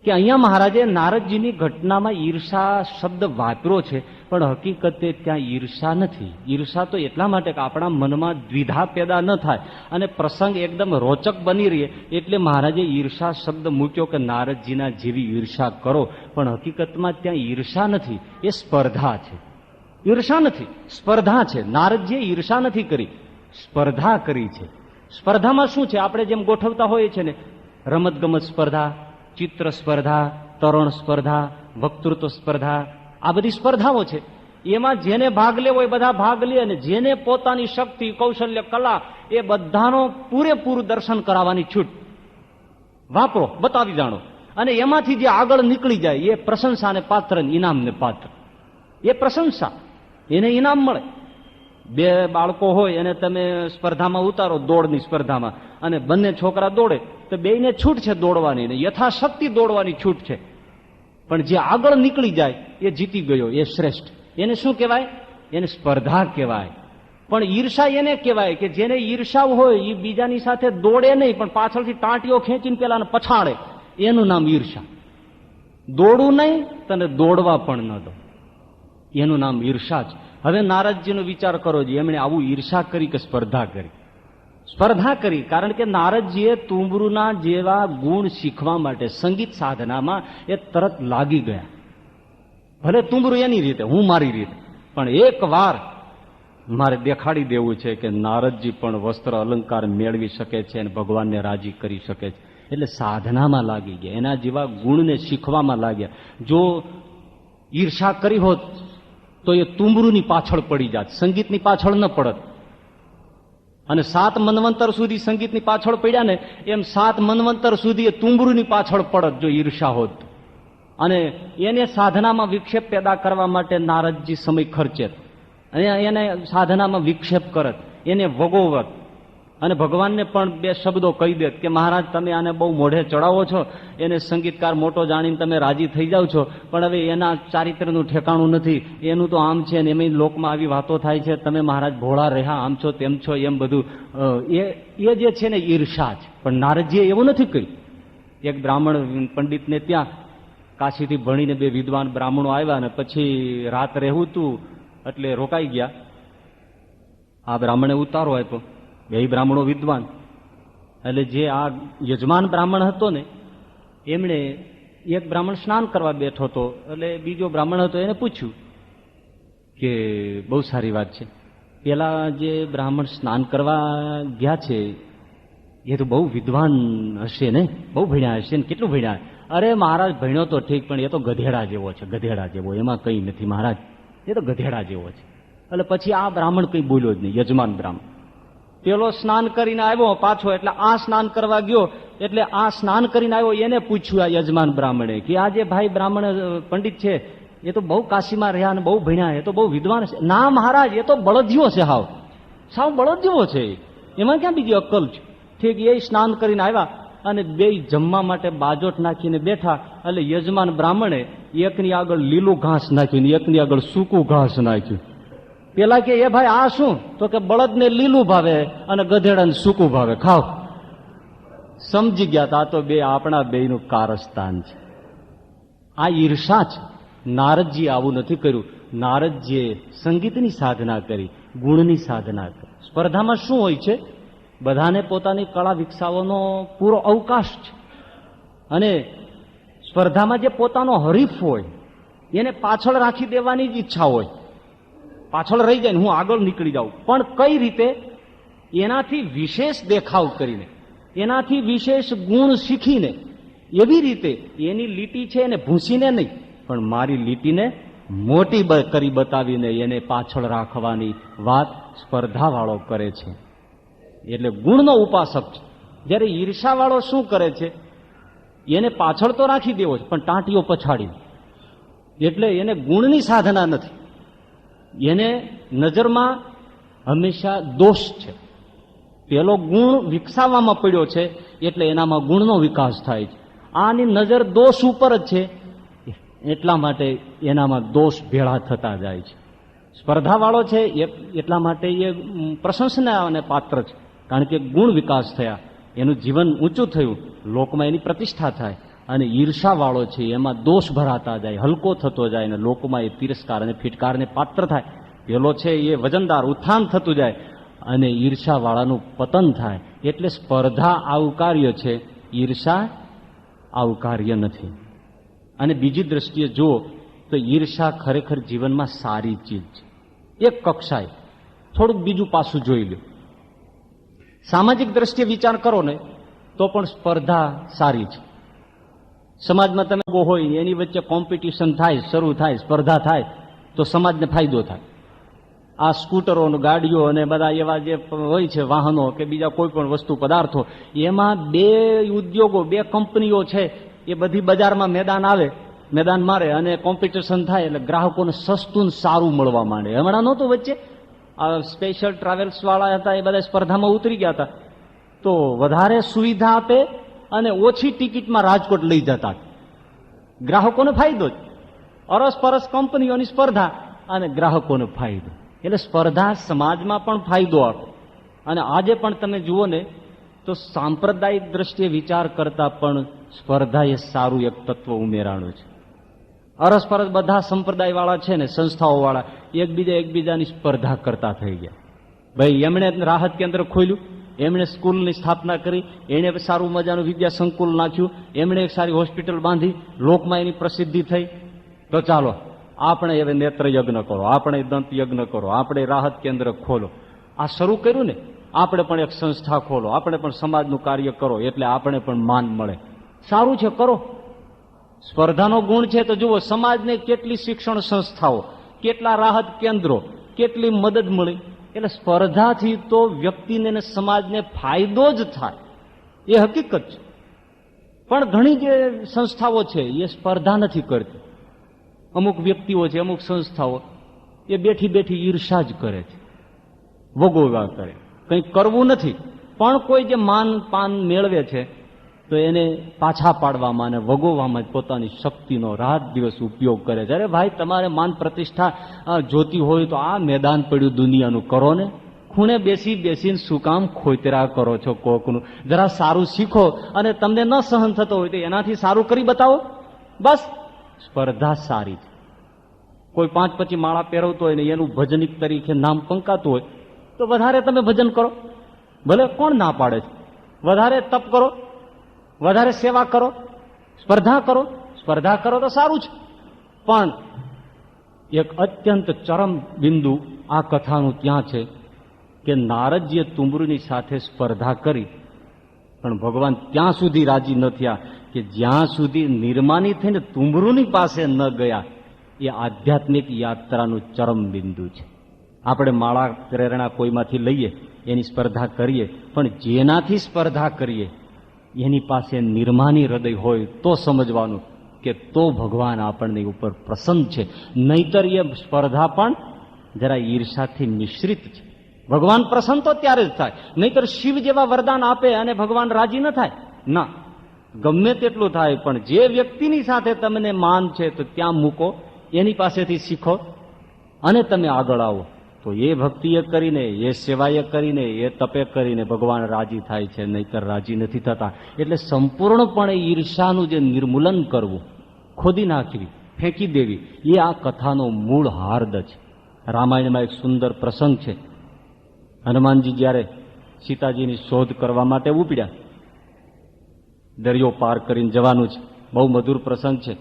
કે અહીંયા મહારાજે નારદજીની ઘટનામાં ઈર્ષા શબ્દ વાપર્યો છે, પણ હકીકતે ત્યાં ઈર્ષા નથી. ઈર્ષા તો એટલા માટે કે આપણા મનમાં દ્વિધા પેદા ન થાય અને પ્રસંગ એકદમ રોચક બની રહે એટલે મહારાજે ઈર્ષા શબ્દ મૂક્યો કે નારદજીના જેવી ઈર્ષા કરો. પણ હકીકતમાં ત્યાં ઈર્ષા નથી, એ સ્પર્ધા છે. ઈર્ષા નથી, સ્પર્ધા છે. નારદજીએ ઈર્ષા નથી કરી, સ્પર્ધા કરી છે. સ્પર્ધામાં શું છે? આપણે જેમ ગોઠવતા હોઈએ છીએ ને, રમતગમત સ્પર્ધા, ચિત્ર સ્પર્ધા, તરણ સ્પર્ધા, વક્તૃત્વ સ્પર્ધા, આ બધી સ્પર્ધાઓ છે. એમાં જેને ભાગ લેવો એ બધા ભાગ લે અને જેને પોતાની શક્તિ, કૌશલ્ય, કલા એ બધાનો પૂરેપૂરું દર્શન કરાવવાની છૂટ. વાપરો, બતાવી જાણો. અને એમાંથી જે આગળ નીકળી જાય એ પ્રશંસાને પાત્ર, ઇનામને પાત્ર. એ પ્રશંસા, એને ઇનામ મળે. 2 બાળકો હોય અને તમે સ્પર્ધામાં ઉતારો, દોડની સ્પર્ધામાં, અને બંને છોકરા દોડે તો બેયને છૂટ છે દોડવાની, યથાશક્તિ દોડવાની છૂટ છે. પણ જે આગળ નીકળી જાય એ જીતી ગયો, એ શ્રેષ્ઠ. એને શું કહેવાય? એને સ્પર્ધા કહેવાય. પણ ઈર્ષા એને કહેવાય કે જેને ઈર્ષા હોય એ બીજાની સાથે દોડે નહીં, પણ પાછળથી ટાંટીઓ ખેંચીને પેલાને પછાડે. એનું નામ ઈર્ષા. દોડવું નહીં, તને દોડવા પણ ન દો, એનું નામ ઈર્ષા છે. હવે નારદજીનો વિચાર કરો છો, એમણે આવું ઈર્ષા કરી કે સ્પર્ધા કરી? સ્પર્ધા કરી, કારણ કે નારદજીએ તુંબરુના જેવા ગુણ શીખવા માટે સંગીત સાધનામાં એ તરત લાગી ગયા. ભલે તુંબરુ એની રીતે, હું મારી રીતે, પણ એક વાર મારે દેખાડી દેવું છે કે નારદજી પણ વસ્ત્ર અલંકાર મેળવી શકે છે અને ભગવાનને રાજી કરી શકે છે. એટલે સાધનામાં લાગી ગયા, એના જેવા ગુણને શીખવામાં લાગ્યા. જો ઈર્ષા કરી હોત તો એ તુંબરુની પાછળ પડી જાત, સંગીતની પાછળ ન પડત. અને 7 મન્વંતર સુધી સંગીતની પાછળ પડ્યા ને એમ 7 મન્વંતર સુધી એ તુંબરુની પાછળ પડત જો ઈર્ષા હોત. અને એને સાધનામાં વિક્ષેપ પેદા કરવા માટે નારદજી સમય ખર્ચે અને એને સાધનામાં વિક્ષેપ કરત, એને વગોવત. અને ભગવાનને પણ 2 શબ્દો કહી દેત કે મહારાજ તમે આને બહુ મોઢે ચડાવો છો, એને સંગીતકાર મોટો જાણીને તમે રાજી થઈ જાઓ છો, પણ હવે એના ચારિત્રનું ઠેકાણું નથી, એનું તો આમ છે ને એમ લોકમાં આવી વાતો થાય છે, તમે મહારાજ ભોળા રહ્યા, આમ છો તેમ છો, એમ બધું એ જે છે ને ઈર્ષા છે. પણ નારદજીએ એવું નથી કર્યું. એક બ્રાહ્મણ પંડિતને ત્યાં કાશીથી ભણીને 2 વિદ્વાન બ્રાહ્મણો આવ્યા અને પછી રાત રહેવું તું એટલે રોકાઈ ગયા. આ બ્રાહ્મણે ઉતારો આપ્યો, 2 બ્રાહ્મણો વિદ્વાન. એટલે જે આ યજમાન બ્રાહ્મણ હતો ને એમણે, એક બ્રાહ્મણ સ્નાન કરવા બેઠો હતો, એટલે બીજો બ્રાહ્મણ હતો એને પૂછ્યું કે બહુ સારી વાત છે, પેલા જે બ્રાહ્મણ સ્નાન કરવા ગયા છે એ તો બહુ વિદ્વાન હશે ને, બહુ ભણ્યા હશે ને, કેટલું ભણ્યા? અરે મહારાજ ભણ્યો તો ઠીક, પણ એ તો ગધેડા જેવો છે, ગધેડા જેવો, એમાં કંઈ નથી મહારાજ, એ તો ગધેડા જેવો છે. એટલે પછી આ બ્રાહ્મણ કંઈ બોલ્યો જ નહીં, યજમાન બ્રાહ્મણ. પેલો સ્નાન કરીને આવ્યો પાછો, એટલે આ સ્નાન કરવા ગયો, એટલે આ સ્નાન કરીને આવ્યો એને પૂછ્યું આ યજમાન બ્રાહ્મણે કે આ જે ભાઈ બ્રાહ્મણ પંડિત છે એ તો બહુ કાશીમાં રહ્યા અને બહુ ભણ્યા, એ તો બહુ વિદ્વાન છે. ના મહારાજ, એ તો બળદિયો છે, સાવ બળદિયો છે, એમાં ક્યાં બીજી અક્કલ છે. ઠીક, એ સ્નાન કરીને આવ્યા અને બે જમવા માટે બાજોટ નાખીને બેઠા. એટલે યજમાન બ્રાહ્મણે એકની આગળ લીલું ઘાસ નાખ્યું, એકની આગળ સૂકું ઘાસ નાખ્યું. પેલા કે એ ભાઈ આ શું? તો કે બળદને લીલું ભાવે અને ગધેડાને સૂકું ભાવે, ખાવ. સમજી ગયા તા તો બે આપણા બેયનું કારસ્તાન છે. આ ઈર્ષા છે. નારદજીએ આવું નથી કર્યું. નારદજીએ સંગીતની સાધના કરી, ગુણની સાધના કરી. સ્પર્ધામાં શું હોય છે? બધાને પોતાની કળા વિકસાવવાનો પૂરો અવકાશ છે. અને સ્પર્ધામાં જે પોતાનો હરીફ હોય એને પાછળ રાખી દેવાની જ ઈચ્છા હોય. પાછળ રહી જાય ને હું આગળ નીકળી જાઉં, પણ કઈ રીતે? એનાથી વિશેષ દેખાવ કરીને, એનાથી વિશેષ ગુણ શીખીને, એવી રીતે એની લીટી છે એને ભૂંસીને નહીં, પણ મારી લીટીને મોટી કરી બતાવીને એને પાછળ રાખવાની વાત સ્પર્ધાવાળો કરે છે. એટલે ગુણનો ઉપાસક છે. જ્યારે ઈર્ષાવાળો શું કરે છે? એને પાછળ તો રાખી દેવો છે, પણ ટાંટીઓ પછાડી. એટલે એને ગુણની સાધના નથી. એને નજરમાં હંમેશા દોષ છે. પેલો ગુણ વિકસાવવામાં પડ્યો છે એટલે એનામાં ગુણનો વિકાસ થાય છે. આની નજર દોષ ઉપર જ છે, એટલા માટે એનામાં દોષ ભેળા થતા જાય છે. સ્પર્ધાવાળો છે એટલા માટે એ પ્રશંસના અને પાત્ર છે, કારણ કે ગુણ વિકાસ થયા, એનું જીવન ઊંચું થયું, લોકમાં એની પ્રતિષ્ઠા થાય. અને ઈર્ષાવાળો છે એમાં દોષ ભરાતા જાય, હલકો થતો જાય, અને લોકોમાં એ તિરસ્કાર અને ફિટકારને પાત્ર થાય. પેલો છે એ વજનદાર ઉત્થાન થતું જાય અને ઈર્ષાવાળાનું પતન થાય. એટલે સ્પર્ધા આવકાર્ય છે, ઈર્ષા આવકાર્ય નથી. અને બીજી દ્રષ્ટિએ જુઓ તો ઈર્ષા ખરેખર જીવનમાં સારી ચીજ છે. એક કક્ષાએ થોડુંક બીજું પાસું જોઈ લો. સામાજિક દ્રષ્ટિએ વિચાર કરો ને તો પણ સ્પર્ધા સારી છે. સમાજમાં તમે હોય એની વચ્ચે કોમ્પિટિશન થાય, શરૂ થાય, સ્પર્ધા થાય તો સમાજને ફાયદો થાય. આ સ્કૂટરો, ગાડીઓ અને બધા એવા જે હોય છે વાહનો કે બીજા કોઈ પણ વસ્તુ પદાર્થો, એમાં બે ઉદ્યોગો, બે કંપનીઓ છે, એ બધી બજારમાં મેદાન મારે અને કોમ્પિટિશન થાય એટલે ગ્રાહકોને સસ્તું સારું મળવા માંડે. હમણાં નહોતું વચ્ચે આ સ્પેશિયલ ટ્રાવેલ્સ વાળા હતા, એ બધા સ્પર્ધામાં ઉતરી ગયા હતા. તો વધારે સુવિધા આપે અને ઓછી ટિકિટમાં રાજકોટ લઈ જતા. ગ્રાહકોને ફાયદો જ. અરસપરસ કંપનીઓની સ્પર્ધા અને ગ્રાહકોને ફાયદો. એટલે સ્પર્ધા સમાજમાં પણ ફાયદો આપે. અને આજે પણ તમે જુઓ ને તો સાંપ્રદાયિક દ્રષ્ટિએ વિચાર કરતા પણ સ્પર્ધા એ સારું એક તત્વ ઉમેરાણું છે. અરસપરસ બધા સંપ્રદાય વાળા છે ને, સંસ્થાઓ વાળા એકબીજાની સ્પર્ધા કરતા થઈ ગયા. ભાઈ એમણે રાહત કેન્દ્ર ખોલ્યું, એમણે સ્કૂલની સ્થાપના કરી, એણે સારું મજાનું વિદ્યા સંકુલ નાખ્યું, એમણે એક સારી હોસ્પિટલ બાંધી, લોકમાં એની પ્રસિદ્ધિ થઈ. તો ચાલો આપણે હવે નેત્ર યજ્ઞ કરો, આપણે દંત યજ્ઞ કરો, આપણે રાહત કેન્દ્ર ખોલો. આ શરૂ કર્યું ને, આપણે પણ એક સંસ્થા ખોલો, આપણે પણ સમાજનું કાર્ય કરો, એટલે આપણે પણ માન મળે. સારું છે, કરો. સ્પર્ધાનો ગુણ છે તો જુઓ, સમાજને કેટલી શિક્ષણ સંસ્થાઓ, કેટલા રાહત કેન્દ્રો, કેટલી મદદ મળી. એટલે સ્પર્ધાથી તો વ્યક્તિને અને સમાજને ફાયદો જ થાય, એ હકીકત છે. પણ ઘણી જે સંસ્થાઓ છે એ સ્પર્ધા નથી કરતી. અમુક વ્યક્તિઓ છે, અમુક સંસ્થાઓ એ બેઠી બેઠી ઈર્ષા જ કરે છે, વગોવા કરે, કંઈ કરવું નથી. પણ કોઈ જે માન પાન મેળવે છે તો એને પાછા પાડવામાં અને વગોવામાં જ પોતાની શક્તિનો રાત દિવસ ઉપયોગ કરે છે. અરે ભાઈ, તમારે માન પ્રતિષ્ઠા જોતી હોય તો આ મેદાન પડ્યું દુનિયાનું કરો ને. ખૂણે બેસીને શું કામ ખોતરા કરો છો કોકનું? જરા સારું શીખો, અને તમને ન સહન થતો હોય તો એનાથી સારું કરી બતાવો. બસ, સ્પર્ધા સારી છે. કોઈ 5-25 માળા પહેરવતો હોય ને એનું ભજનિક તરીકે નામ પંકાતું હોય તો વધારે તમે ભજન કરો, ભલે કોણ ના પાડે છે. વધારે તપ કરો, વધારે સેવા કરો, સ્પર્ધા કરો તો સારું છે. પણ એક અત્યંત ચરમ બિંદુ આ કથાનું ત્યાં છે કે નારદજીએ તુંબરૂની સાથે સ્પર્ધા કરી, પણ ભગવાન ત્યાં સુધી રાજી ન થયા કે જ્યાં સુધી નિર્માની થઈને તુંબરૂની પાસે ન ગયા. એ આધ્યાત્મિક યાત્રાનું ચરમ બિંદુ છે. આપણે માળા પ્રેરણા કોઈમાંથી લઈએ, એની સ્પર્ધા કરીએ, પણ જેનાથી સ્પર્ધા કરીએ એની પાસે નિર્માની હૃદય હોય તો સમજવાનું કે તો ભગવાન આપણને ઉપર પ્રસન્ન છે. નહીતર એ સ્પર્ધા પણ જરા ઈર્ષાથી મિશ્રિત છે. ભગવાન પ્રસન્ન તો ત્યારે જ થાય, નહીતર શિવ જેવા વરદાન આપે અને ભગવાન રાજી ન થાય. ના, ગમે તેટલું થાય પણ જે વ્યક્તિની સાથે તમને માન છે તો ત્યાં મૂકો, એની પાસેથી શીખો અને તમે આગળ આવો. તો એ ભક્તિએ કરીને, એ સેવાએ કરીને, એ તપે કરીને ભગવાન રાજી થાય છે, નહીતર રાજી નથી થતા. એટલે સંપૂર્ણપણે ઈર્ષાનું જે નિર્મૂલન કરવું, ખોદી નાખવી, ફેંકી દેવી, એ આ કથાનો મૂળ હાર્દ છે. રામાયણમાં એક સુંદર પ્રસંગ છે. હનુમાનજી જ્યારે સીતાજીની શોધ કરવા માટે ઉપડ્યા, દરિયો પાર કરીને જવાનું છે, બહુ મધુર પ્રસંગ છે.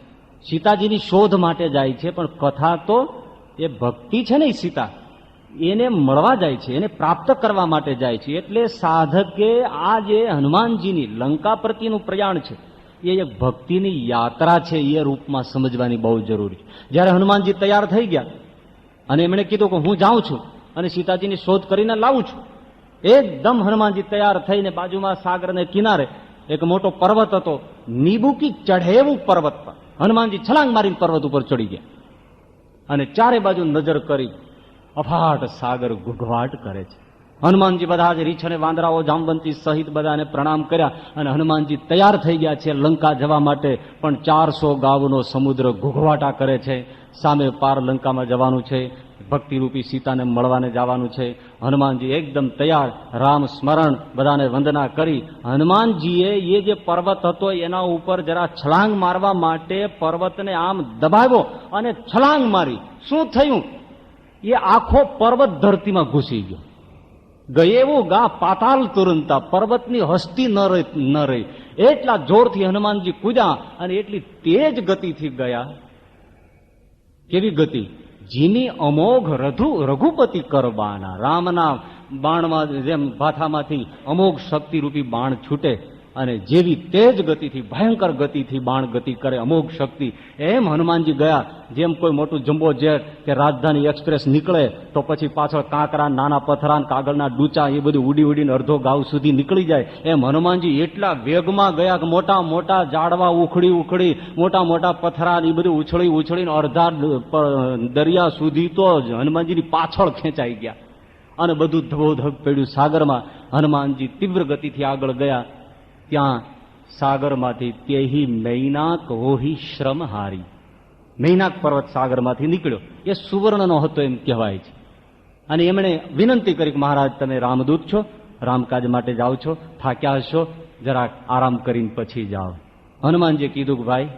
સીતાજીની શોધ માટે જાય છે, પણ કથા તો એ ભક્તિ છે ને, સીતા એને મળવા જાય છે, એને પ્રાપ્ત કરવા માટે જાય છે. એટલે સાધકે આ જે હનુમાનજીની લંકા પ્રત્યેનું પ્રયાણ છે એ એક ભક્તિની યાત્રા છે, એ રૂપમાં સમજવાની બહુ જરૂરી છે. જ્યારે હનુમાનજી તૈયાર થઈ ગયા અને એમણે કીધું કે હું જાઉં છું અને સીતાજીની શોધ કરીને લાવું છું, એકદમ હનુમાનજી તૈયાર થઈને બાજુમાં સાગરને કિનારે એક મોટો પર્વત હતો, નીબુકી ચઢેવું પર્વત પર હનુમાનજી છલાંગ મારીને પર્વત ઉપર ચડી ગયા અને ચારે બાજુ નજર કરી અફાટ સાગર ઘૂઘવાટ કરે છે. હનુમાનજી બધા જ રીછ અને વાંદરાઓ, જામવંતી સહિત બધાને પ્રણામ કર્યા અને હનુમાનજી તૈયાર થઈ ગયા છે લંકા જવા માટે. પણ 400 ગાવનો સમુદ્ર ઘૂઘવાટા કરે છે. સામે પાર લંકામાં જવાનું છે, ભક્તિરૂપી સીતાને મળવાને જવાનું છે. હનુમાનજી એકદમ તૈયાર, રામ સ્મરણ, બધાને વંદના કરી હનુમાનજીએ એ જે પર્વત હતો એના ઉપર જરા છલાંગ મારવા માટે પર્વતને આમ દબાવ્યો અને છલાંગ મારી. શું થયું? એ આખો પર્વત ધરતીમાં ઘૂસી ગયો. ગયેવું ગા પાતાલ તુરંતા, પર્વતની હસ્તી ન રહી. એટલા જોરથી હનુમાનજી કૂદ્યા અને એટલી તેજ ગતિથી ગયા. કેવી ગતિ? જીની અમોઘ રઘુપતિ કરવાના. રામના બાણમાં જેમ ભાથામાંથી અમોઘ શક્તિરૂપી બાણ છૂટે અને જેવી તેજ ગતિથી, ભયંકર ગતિથી બાણ ગતિ કરે, અમોઘ શક્તિ, એમ હનુમાનજી ગયા. જેમ કોઈ મોટું જમ્બો જેટ કે રાજધાની એક્સપ્રેસ નીકળે તો પછી પાછળ કાંકરા, નાના પથરા, કાગળના ડૂચા એ બધું ઉડી ઉડીને અડધો ગાવ સુધી નીકળી જાય, એમ હનુમાનજી એટલા વેગમાં ગયા કે મોટા મોટા ઝાડવા ઉખડી મોટા મોટા પથરા એ બધું ઉછળીને અડધા દરિયા સુધી તો હનુમાનજીની પાછળ ખેંચાઈ ગયા અને બધું ધબોધબ પડ્યું સાગરમાં. હનુમાનજી તીવ્ર ગતિથી આગળ ગયા. ત્યાં સાગરમાંથી તેહી મૈનાક હોહી શ્રમ હારી, મૈનાક પર્વત સાગરમાંથી નીકળ્યો. એ સુવર્ણનો હતો એમ કહેવાય છે. અને એમણે વિનંતી કરી કે મહારાજ તમે રામદૂત છો, રામકાજ માટે જાઓ છો, થાક્યા હશો, જરાક આરામ કરીને પછી જાઓ. હનુમાનજીએ કીધું કે ભાઈ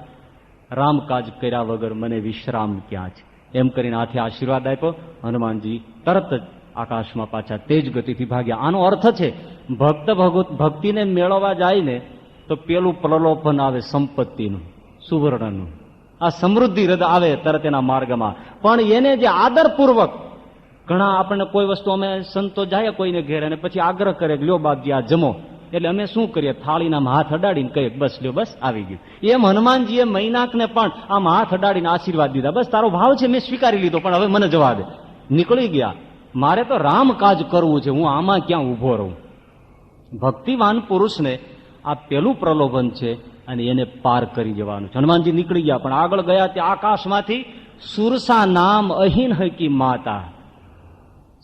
રામકાજ કર્યા વગર મને વિશ્રામ ક્યાં છે, એમ કરીને હાથે આશીર્વાદ આપ્યો. હનુમાનજી તરત જ આકાશમાં પાછા તેજ ગતિથી ભાગ્યા. આનો અર્થ છે ભક્તિને મેળવવા જાય ને તો પેલું પ્રલોભન આવે સંપત્તિનું, સુવર્ણનું, આ સમૃદ્ધિ રદ આવે તરત એના માર્ગમાં. પણ એને જે આદરપૂર્વક, ઘણા આપણને કોઈ વસ્તુ, અમે સંતો જાય કોઈને ઘેર અને પછી આગ્રહ કરે લ્યો બાપજી આ જમો, એટલે અમે શું કરીએ, થાળીના હાથ અડાડીને કહીએ બસ લ્યો, બસ આવી ગયું. એમ હનુમાનજીએ મૈનાકને પણ આમ હાથ અડાડીને આશીર્વાદ દીધા, બસ તારો ભાવ છે મેં સ્વીકારી લીધો, પણ હવે મને જવા દે. નીકળી ગયા. મારે તો રામ કાજ કરવું છે, હું આમાં ક્યાં ઉભો રહું? ભક્તિવાન પુરુષને આ પેલું પ્રલોભન છે અને એને પાર કરી જવાનું છે. હનુમાનજી નીકળી ગયા, પણ આગળ ગયા ત્યાં આકાશમાંથી સુરસા નામ અહીન હકી માતા,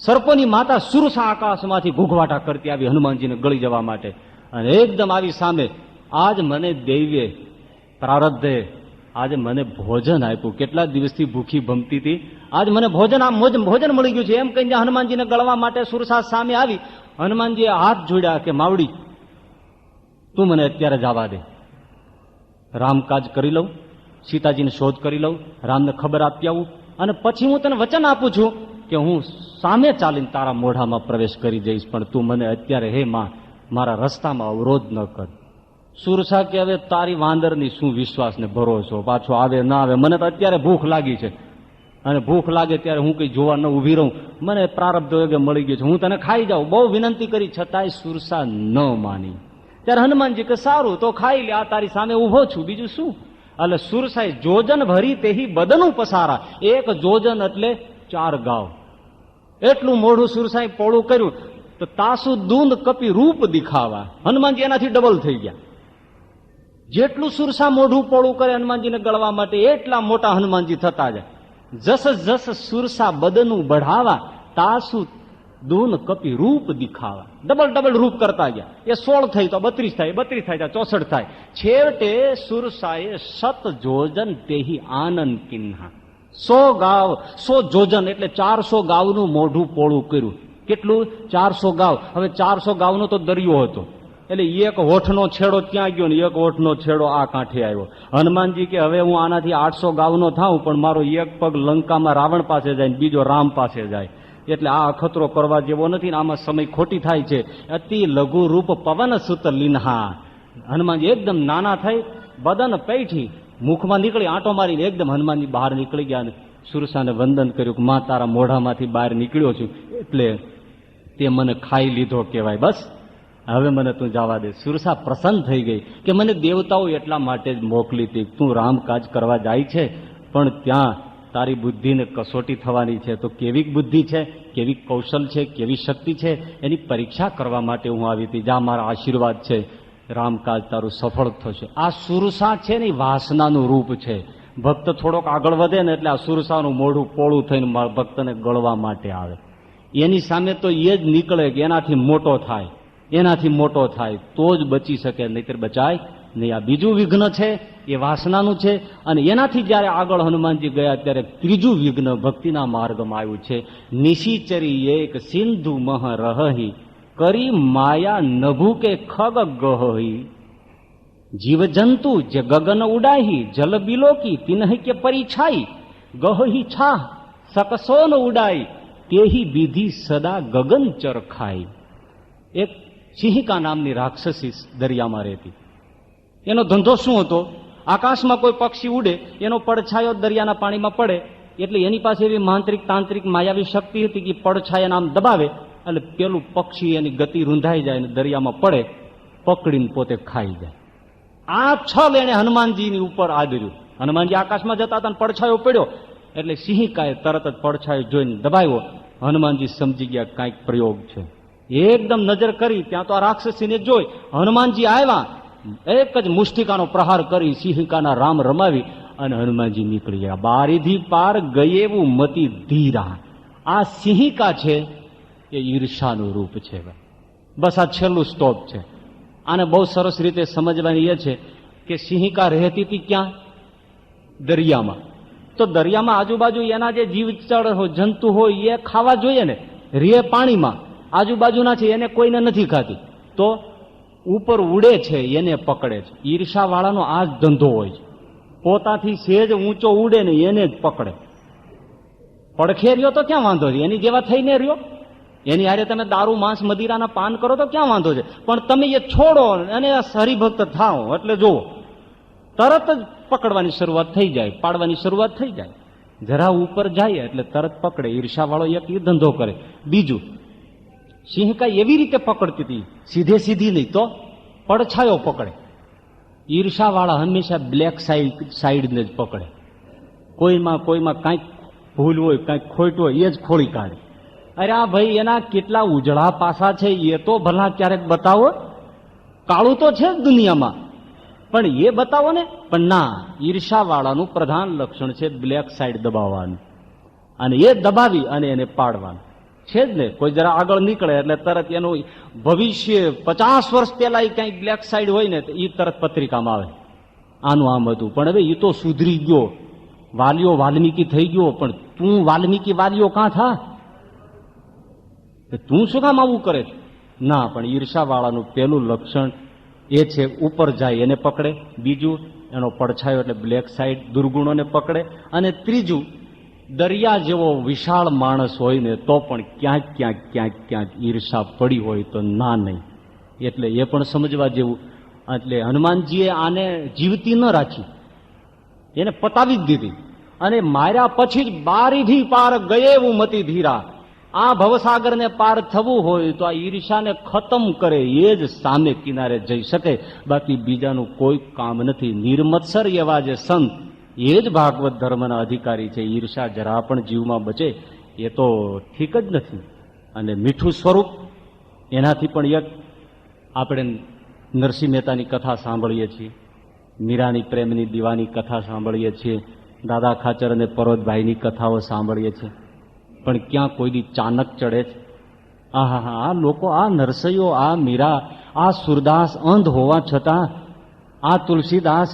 સર્પોની માતા સુરસા આકાશમાંથી ઘૂઘવાટા કરતી આવી હનુમાનજીને ગળી જવા માટે. અને એકદમ આવી સામે, આજ મને દૈવે પ્રારબ્ધે આજે મને ભોજન આપ્યું, કેટલા દિવસથી ભૂખી ભમતી હતી, આજ મને ભોજન મળી ગયું છે, એમ કહીને હનુમાનજીને ગળવા માટે સુરસા સામે આવી. હનુમાનજીએ હાથ જોડ્યા કે માવડી તું મને અત્યારે જવા દે, રામકાજ કરી લઉં, સીતાજીને શોધ કરી લઉં, રામને ખબર આપી આવું, અને પછી હું તને વચન આપું છું કે હું સામે ચાલીને તારા મોઢામાં પ્રવેશ કરી જઈશ, પણ તું મને અત્યારે હે માં મારા રસ્તામાં અવરોધ ન કર. સુરસા કે હવે તારી વાંદરની શું વિશ્વાસ ને ભરોસો, પાછો આવે ના આવે, મને તો અત્યારે ભૂખ લાગી છે અને ભૂખ લાગે ત્યારે હું કઈ જોવા ન ઉભી રહું, મને પ્રારબ્ધ યોગે મળી ગયું છે, હું તને ખાઈ જાઉં. બહુ વિનંતી કરી છતાંય સુરસા ન માની. ત્યારે હનુમાનજી કે સારું તો ખાઈ લે, આ તારી સામે ઉભો છું, બીજું શું. એટલે સુરસાએ જોજન ભરી તેહી બદનું પસારા, એક જોજન એટલે 4 ગાવ, એટલું મોઢું સુરસાએ પોળું કર્યું તો તાસુ દૂંદ કપી રૂપ દિખાવા. હનુમાનજી એનાથી ડબલ થઈ ગયા. જેટલું સુરસા મોઢું પોળું કરે હનુમાનજીને ગળવા માટે એટલા મોટા હનુમાનજી થતા જાય. જસ જસ સુરસા બદનું બઢાવા, તાસુ દૂન કપી રૂપ દિખાવા, ડબલ રૂપ કરતા ગયા. એ 16 થઈ તો 32 થાય, 32 થાય તો 64 થાય. છેવટે સુરસાએ 7 જોજન તેહી આનંદ કિન્હા. 100 ગાવ, 100 જોજન એટલે 400 ગાવનું મોઢું પોળું કર્યું. કેટલું? 400 ગાવ. હવે 400 ગાવનો તો દરિયો હતો, એટલે એક હોઠનો છેડો ત્યાં ગયો ને એક હોઠનો છેડો આ કાંઠે આવ્યો. હનુમાનજી કે હવે હું આનાથી 800 ગાવનો થાઉં, પણ મારો એક પગ લંકામાં રાવણ પાસે જાય ને બીજો રામ પાસે જાય, એટલે આ અખતરો કરવા જેવો નથી ને આમાં સમય ખોટી થાય છે. અતિ લઘુ રૂપ પવન સુત લીન્હા. હનુમાનજી એકદમ નાના થઈ, બદન પૈઠી, મુખમાં નીકળી આંટો મારીને એકદમ હનુમાનજી બહાર નીકળી ગયા. સુરસાને વંદન કર્યું કે માં તારા મોઢામાંથી બહાર નીકળ્યો છું એટલે તે મને ખાઈ લીધો કહેવાય, બસ હવે મને તું જવા દે. સુરસા પ્રસન્ન થઈ ગઈ કે મને દેવતાઓ એટલા માટે જ મોકલી હતી, તું રામકાજ કરવા જાય છે પણ ત્યાં તારી બુદ્ધિને કસોટી થવાની છે. તો કેવી બુદ્ધિ છે, કેવી કૌશલ છે, કેવી શક્તિ છે, એની પરીક્ષા કરવા માટે હું આવી હતી. જા, મારા આશીર્વાદ છે, રામકાજ તારું સફળ થશે. આ સુરસા છે ને વાસનાનું રૂપ છે. ભક્ત થોડોક આગળ વધે ને એટલે આ સુરસાનું મોઢું પોળું થઈને ભક્તને ગળવા માટે આવે. એની સામે તો એ જ નીકળે કે એનાથી મોટો થાય, એનાથી મોટો થાય તો જ બચી શકે, નહીતર બચાય નહીં. આ બીજું વિઘ્ન છે, એ વાસનાનું છે. અને એનાથી જયારે આગળ હનુમાનજી ગયા ત્યારે ત્રીજું વિઘ્ન ભક્તિના માર્ગમાં આવ્યું છે. નિશિચરી એક સિંધુ મહ રહી કરી માયા નભુ કે ખગ ગહી. જીવજંતુ જે ગગન ઉડાહી જલ બિલોકી તિનહ કે પરિછાઈ. ગહી છા સકસોન ઉડાઈ તેહી વિધિ સદા ગગન ચરખાઈ. એક સિંહિકા નામની રાક્ષસી દરિયામાં રહેતી. એનો ધંધો શું હતો? આકાશમાં કોઈ પક્ષી ઉડે, એનો પડછાયો દરિયાના પાણીમાં પડે એટલે એની પાસે એવી માંત્રિક તાંત્રિક માયાવી શક્તિ હતી કે પડછાયા આમ દબાવે એટલે પેલું પક્ષી એની ગતિ રૂંધાઈ જાય અને દરિયામાં પડે, પકડીને પોતે ખાઈ જાય. આ છલ એને હનુમાનજીની ઉપર આદર્યું. હનુમાનજી આકાશમાં જતા હતા, પડછાયો પડ્યો એટલે સિંહિકાએ તરત જ પડછાયો જોઈને દબાવ્યો. હનુમાનજી સમજી ગયા કાંઈક પ્રયોગ છે. એકદમ નજર કરી ત્યાં તો આ રાક્ષસીને જોઈ હનુમાનજી આવ્યા, એક જ મુષ્ટિકાનો પ્રહાર કરી સિંહિકાના રામ રમાવી અને હનુમાનજી નીકળી ગયા. બારીથી પાર ગયે એવું મતિ ધીરા. આ સિંહિકા છે એ ઈર્ષાનું રૂપ છે. બસ આ છેલ્લું સ્ટોપ છે. આને બહુ સરસ રીતે સમજવાની એ છે કે સિંહિકા રહેતી હતી ક્યાં? દરિયામાં. તો દરિયામાં આજુબાજુ એના જે જીવચર જંતુ હોય એ ખાવા જોઈએ ને. રે પાણીમાં, આજુબાજુના છે એને કોઈને નથી ખાતી, તો ઉપર ઉડે છે એને પકડે છે. ઈર્ષા વાળાનો આ જ ધંધો હોય છે. પોતાથી સેજ ઊંચો ઉડે ને એને જ પકડે. પડખે રહ્યો તો ક્યાં વાંધો છે? એની જેવા થઈને રહ્યો, એની હારે તમે દારૂ માંસ મદિરાના પાન કરો તો ક્યાં વાંધો છે? પણ તમે એ છોડો અને હરિભક્ત થાઓ એટલે જુઓ તરત જ પકડવાની શરૂઆત થઈ જાય, પાડવાની શરૂઆત થઈ જાય. જરા ઉપર જાય એટલે તરત પકડે. ઈર્ષા વાળો એક એ ધંધો કરે. બીજું, સિંહિકા એવી રીતે પકડતી હતી, સીધે સીધી નહીં તો પડછાયો પકડે. ઈર્ષા વાળા હંમેશા બ્લેક સાઈડને જ પકડે. કોઈમાં કાંઈક ભૂલ હોય, કાંઈક ખોટ હોય એ જ ખોળી કાઢે. અરે આ ભાઈ એના કેટલા ઉજળા પાસા છે એ તો ભલા ક્યારેક બતાવો. કાળું તો છે જ દુનિયામાં, પણ એ બતાવો ને. પણ ના, ઈર્ષા વાળાનું પ્રધાન લક્ષણ છે બ્લેક સાઈડ દબાવવાનું, અને એ દબાવી અને એને પાડવાનું છે જ ને. કોઈ જરા આગળ નીકળે એટલે તરત એનું ભવિષ્ય 50 વર્ષ પહેલા કઈ બ્લેક સાઈડ હોય ને એ તરત પત્રિકામાં આવે, આનું આમ હતું. પણ હવે એ તો સુધરી ગયો, વાલીઓ વાલ્મીકી થઈ ગયો. પણ તું વાલ્મીકી વાલીઓ કાં થા? તું શું કામ આવું કરે છે? ના, પણ ઈર્ષા વાળાનું પેલું લક્ષણ એ છે ઉપર જાય એને પકડે. બીજું, એનો પડછાયો એટલે બ્લેક સાઈડ દુર્ગુણોને પકડે. અને ત્રીજું, દરિયા જેવો વિશાળ માણસ હોય ને તો પણ ક્યાંક ઈર્ષા પડી હોય તો ના નહીં. એટલે એ પણ સમજવા જેવું. એટલે હનુમાનજીએ આને જીવતી ન રાખી, એને પતાવી જ દીધી. અને માર્યા પછી જ બારીથી પાર ગયે એવું મતિ ધીરા. આ ભવસાગરને પાર થવું હોય તો આ ઈર્ષાને ખતમ કરે એ જ સામે કિનારે જઈ શકે, બાકી બીજાનું કોઈ કામ નથી. નિર્મત્સર એવા જે સંત એ જ ભાગવત ધર્મના અધિકારી છે. ઈર્ષા જરા પણ જીવમાં બચે એ તો ઠીક જ નથી. અને મીઠું સ્વરૂપ, એનાથી પણ એક આપણે નરસિંહ મહેતાની કથા સાંભળીએ છીએ, મીરાની પ્રેમની દીવાની કથા સાંભળીએ છીએ, દાદા ખાચર અને પરોતભાઈની કથાઓ સાંભળીએ છીએ. પણ ક્યાં કોઈની ચાનક ચડે છે? આહા હા, આ લોકો, આ નરસૈયો, આ મીરા, આ સુરદાસ અંધ હોવા છતાં, આ તુલસીદાસ,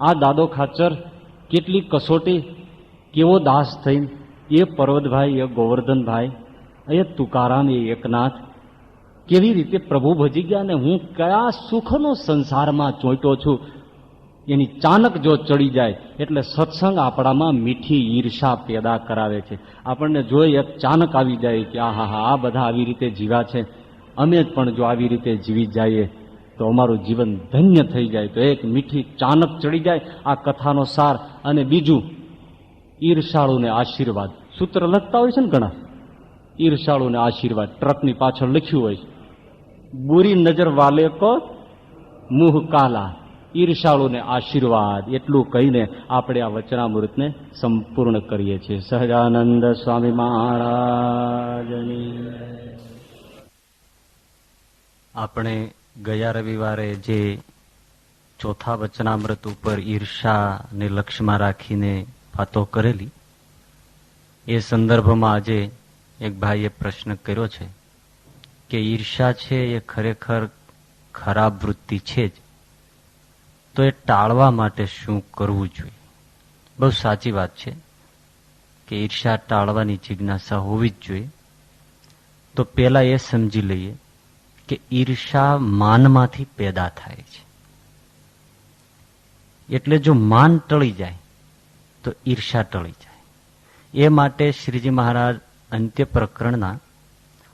આ દાદો ખાચર, કેટલી કસોટી, કેવો દાસ થઈને, એ પર્વતભાઈ, એ ગોવર્ધનભાઈ, એ તુકારામ, એ એકનાથ, કેવી રીતે પ્રભુ ભજી ગયા ને હું કયા સુખનો સંસારમાં ચોંટ્યો છું. એની ચાનક જો ચડી જાય એટલે સત્સંગ આપણામાં મીઠી ઈર્ષા પેદા કરાવે છે. આપણને જોઈ એક ચાનક આવી જાય કે આ હા હા, આ બધા આવી રીતે જીવ્યા છે, અમે પણ જો આવી રીતે જીવી જઈએ તો અમારું જીવન ધન્ય થઈ જાય. તો એક મીઠી ચાનક ચડી જાય, આ કથાનો સાર. અને બીજું, ઈર્ષાળુને આશીર્વાદ. સૂત્ર લખતા હોય છે ને ઘણા, ઈર્ષાળુને આશીર્વાદ ટ્રકની પાછળ લખ્યું હોય, બુરી નજર વાલે કો મુહ કાલા, ઈર્ષાળુને આશીર્વાદ. એટલું કહીને આપણે આ વચનામૃતને સંપૂર્ણ કરીએ છીએ. સહજાનંદ સ્વામી મહારાજની. આપણે ગયા રવિવારે જે ચોથા વચનામૃત ઉપર ઈર્ષાને લક્ષ્યમાં રાખીને વાતો કરેલી, એ સંદર્ભમાં આજે એક ભાઈએ પ્રશ્ન કર્યો છે કે ઈર્ષા છે એ ખરેખર ખરાબ વૃત્તિ છે જ, તો એ ટાળવા માટે શું કરવું જોઈએ? બહુ સાચી વાત છે કે ઈર્ષા ટાળવાની જિજ્ઞાસા હોવી જ જોઈએ. તો પેલા એ સમજી લઈએ કે ઈર્ષા માનમાંથી પેદા થાય છે. એટલે જો માન ટળી જાય તો ઈર્ષા ટળી જાય. એ માટે શ્રીજી મહારાજ અંત્ય પ્રકરણના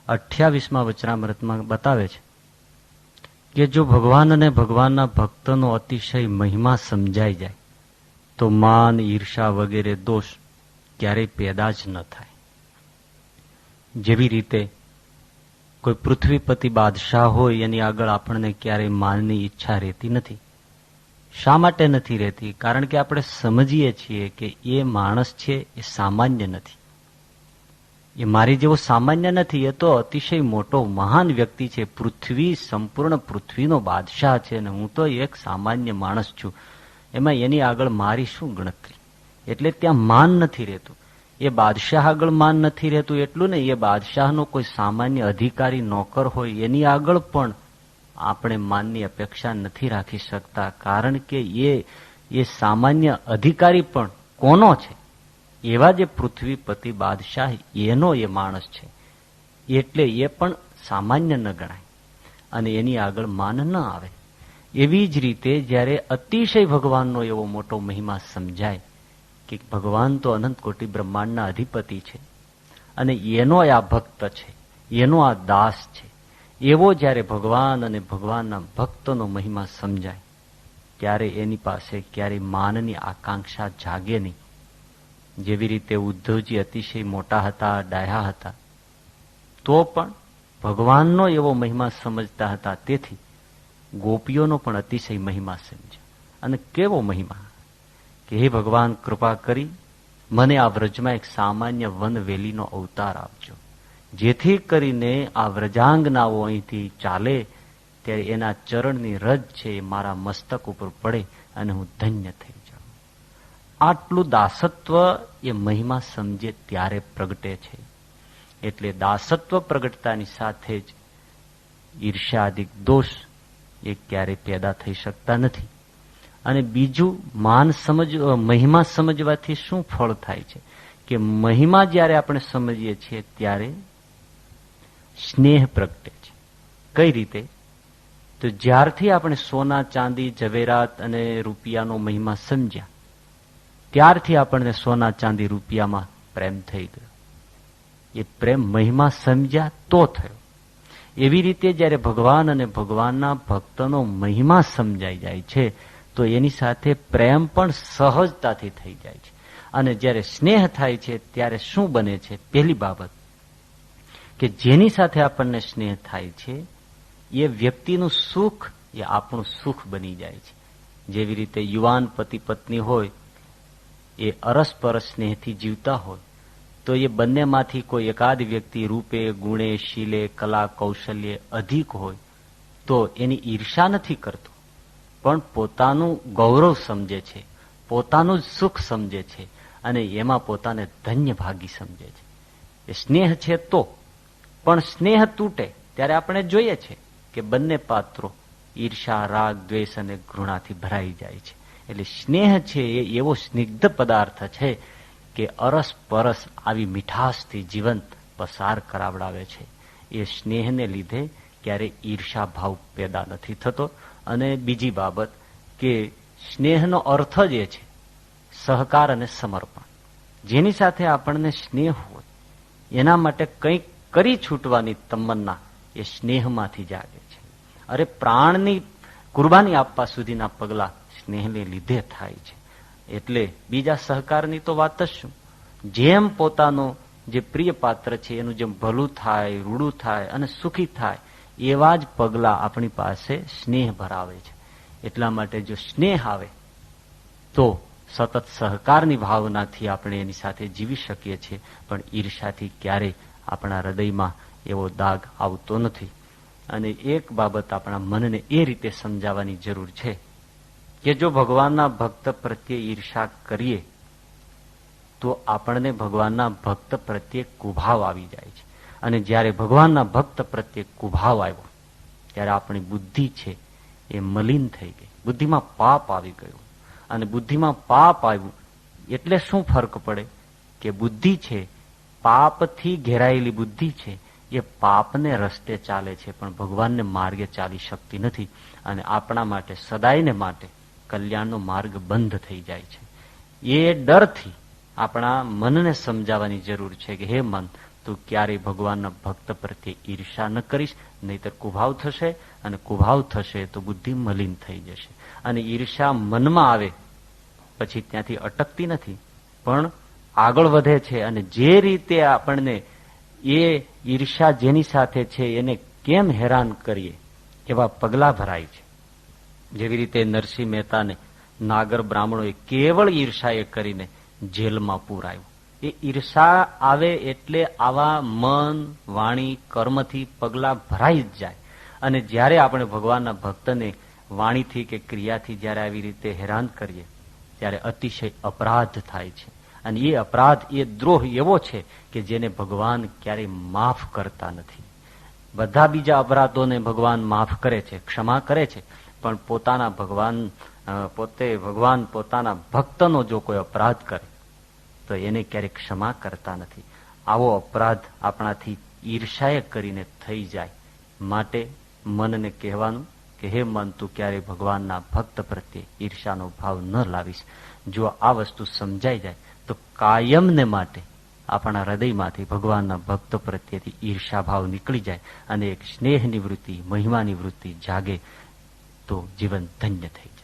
28મા વચનામૃતમાં બતાવે છે કે જો ભગવાન અને ભગવાનના ભક્તનો અતિશય મહિમા સમજાઈ જાય તો માન, ઈર્ષા વગેરે દોષ ક્યારેય પેદા જ ન થાય. જેવી રીતે કોઈ પૃથ્વીપતિ બાદશાહ હોય, એની આગળ આપણને ક્યારેય માનની ઈચ્છા રહેતી નથી. શા માટે નથી રહેતી? કારણ કે આપણે સમજીએ છીએ કે એ માણસ છે એ સામાન્ય નથી, એ મારી જેવો સામાન્ય નથી, એ તો અતિશય મોટો મહાન વ્યક્તિ છે, પૃથ્વી, સંપૂર્ણ પૃથ્વીનો બાદશાહ છે, અને હું તો એક સામાન્ય માણસ છું. એમાં એની આગળ મારી શું ગણતરી? એટલે ત્યાં માન નથી રહેતું. એ બાદશાહ આગળ માન નથી રહેતું એટલું ને, એ બાદશાહનો કોઈ સામાન્ય અધિકારી નોકર હોય એની આગળ પણ આપણે માનની અપેક્ષા નથી રાખી શકતા. કારણ કે એ સામાન્ય અધિકારી પણ કોનો છે? એવા જે પૃથ્વીપતિ બાદશાહ, એનો એ માણસ છે. એટલે એ પણ સામાન્ય ન ગણાય અને એની આગળ માન ન આવે. એવી જ રીતે જ્યારે અતિશય ભગવાનનો એવો મોટો મહિમા સમજાય કે ભગવાન તો અનંત કોટી બ્રહ્માંડના અધિપતિ છે અને એનો આ ભક્ત છે, એનો આ દાસ છે, એવો જ્યારે ભગવાન અને ભગવાનના ભક્તનો મહિમા સમજાય ત્યારે એની પાસે ક્યારેય માનની આકાંક્ષા જાગે નહીં. જેવી રીતે ઉદ્ધવજી અતિશય મોટા હતા, ડાયા હતા, તો પણ ભગવાનનો એવો મહિમા સમજતા હતા. તેથી ગોપીઓનો પણ અતિશય મહિમા સમજ્યા. અને કેવો મહિમા કે હે ભગવાન, કૃપા કરી મને આ વ્રજમાં એક સામાન્ય વનવેલીનો અવતાર આપજો, જેથી કરીને આ વ્રજાંગનાઓ અહીંથી ચાલે ત્યારે એના ચરણની રજ છે એ મારા મસ્તક ઉપર પડે અને હું ધન્ય થઈ જાઉં. આટલું દાસત્વ એ મહિમા સમજે ત્યારે પ્રગટે છે. એટલે દાસત્વ પ્રગટતાની સાથે જ ઈર્ષ્યાદિક દોષ એ ક્યારેય પેદા થઈ શકતા નથી. અને બીજું, મહિમા સમજવાથી શું ફળ થાય છે કે મહિમા જ્યારે આપણે સમજીએ છીએ ત્યારે સ્નેહ પ્રગટે છે. કઈ રીતે? તો જ્યારથી આપણે સોના, ચાંદી, ઝવેરાત અને રૂપિયાનો મહિમા સમજ્યા ત્યારથી આપણને સોના, ચાંદી, રૂપિયામાં પ્રેમ થઈ ગયો. એ પ્રેમ મહિમા સમજ્યા તો થયો. એવી રીતે જ્યારે ભગવાન અને ભગવાનના ભક્તનો મહિમા સમજાઈ જાય છે તો એની સાથે પ્રેમ પણ સહજતાથી થઈ જાય છે. અને જ્યારે સ્નેહ થાય છે ત્યારે શું બને છે? પહેલી બાબત કે જેની સાથે આપણને સ્નેહ થાય છે એ વ્યક્તિનું સુખ એ આપણું સુખ બની જાય છે. જેવી રીતે યુવાન પતિ પત્ની હોય, એ અરસપરસ સ્નેહથી જીવતા હોય તો એ બંનેમાંથી કોઈ એકાદ વ્યક્તિ રૂપે, ગુણે, શીલે, કલા, કૌશલ્ય અધિક હોય તો એની ઈર્ષા નથી કરતો, પણ પોતાનું ગૌરવ સમજે છે, પોતાનું જ સુખ સમજે છે અને એમાં પોતાને ધન્ય ભાગી સમજે છે. એ સ્નેહ છે તો પણ સ્નેહ તૂટે ત્યારે આપણે જોઈએ છે કે બંને પાત્રો ઈર્ષા, રાગ, દ્વેષ અને ઘૃણાથી ભરાઈ જાય છે. એટલે સ્નેહ છે એ એવો સ્નિગ્ધ પદાર્થ છે કે અરસ પરસ આવી મીઠાશથી જીવન પસાર કરાવડાવે છે. એ સ્નેહને લીધે ક્યારે ઈર્ષા ભાવ પેદા નથી થતો. અને બીજી બાબત કે સ્નેહનો અર્થ જ એ છે સહકાર અને સમર્પણ. જેની સાથે આપણને સ્નેહ હોય એના માટે કંઈક કરી છૂટવાની તમન્ના એ સ્નેહમાંથી જાગે છે. અરે પ્રાણની કુરબાની આપવા સુધીના પગલા સ્નેહને લીધે થાય છે. એટલે બીજા સહકારની તો વાત જ શું. જેમ પોતાનો જે પ્રિય પાત્ર છે એનું જેમ ભલું થાય, રૂડું થાય અને સુખી થાય એવા જ પગલા આપણી પાસે સ્નેહ ભરાવે છે. એટલા માટે જો સ્નેહ આવે તો સતત સહકારની ભાવનાથી આપણે એની સાથે જીવી શકીએ છીએ. પણ ઈર્ષાથી ક્યારેય આપણા હૃદયમાં એવો દાગ આવતો નથી. અને એક બાબત આપણા મનને એ રીતે સમજાવવાની જરૂર છે કે જો ભગવાનના ભક્ત પ્રત્યે ઈર્ષા કરીએ તો આપણને ભગવાનના ભક્ત પ્રત્યે કુભાવ આવી જાય છે. અને જ્યારે ભગવાનના ભક્ત પ્રત્યે કુભાવ આવ્યો ત્યારે આપણી બુદ્ધિ છે એ મલિન થઈ ગઈ, બુદ્ધિમાં પાપ આવી ગયું. અને બુદ્ધિમાં પાપ આવ્યું એટલે શું ફરક પડે કે બુદ્ધિ છે, પાપથી ઘેરાયેલી બુદ્ધિ છે એ પાપને રસ્તે ચાલે છે પણ ભગવાનને માર્ગે ચાલી શકતી નથી. અને આપણા માટે સદાયને માટે કલ્યાણનો માર્ગ બંધ થઈ જાય છે. એ ડરથી આપણા મનને સમજાવવાની જરૂર છે કે હે મન, તું ક્યારેય ભગવાનના ભક્ત પ્રત્યે ઈર્ષા ન કરીશ, નહીતર કુભાવ થશે. અને કુભાવ થશે તો બુદ્ધિ મલિન થઈ જશે. અને ઈર્ષા મનમાં આવે પછી ત્યાંથી અટકતી નથી પણ આગળ વધે છે. અને જે રીતે આપણને એ ઈર્ષા જેની સાથે છે એને કેમ હેરાન કરીએ એવા પગલા ભરાય છે. જેવી રીતે નરસિંહ મહેતાને નાગર બ્રાહ્મણોએ કેવળ ઈર્ષાએ કરીને જેલમાં પૂરાયું. એ ઈર્ષા આવે એટલે આવા મન, વાણી, કર્મથી પગલા ભરાઈ જ જાય. અને જ્યારે આપણે ભગવાનના ભક્તને વાણીથી કે ક્રિયાથી જ્યારે આવી રીતે હેરાન કરીએ ત્યારે અતિશય અપરાધ થાય છે. અને એ અપરાધ, એ દ્રોહ એવો છે કે જેને ભગવાન ક્યારેય માફ કરતા નથી. બધા બીજા અપરાધોને ભગવાન માફ કરે છે, ક્ષમા કરે છે, પણ ભગવાન પોતાના ભક્તનો જો કોઈ અપરાધ કરે તો એને ક્યારેય ક્ષમા કરતા નથી. આવો અપરાધ આપણાથી ઈર્ષાએ કરીને થઈ જાય. માટે મનને કહેવાનું કે હે મન, તું ક્યારેય ભગવાનના ભક્ત પ્રત્યે ઈર્ષાનો ભાવ ન લાવીશ. જો આ વસ્તુ સમજાઈ જાય તો કાયમને માટે આપણા હૃદયમાંથી ભગવાનના ભક્ત પ્રત્યેથી ઈર્ષા ભાવ નીકળી જાય અને એક સ્નેહની વૃત્તિ, મહિમાની વૃત્તિ જાગે તો જીવન ધન્ય થઈ જાય.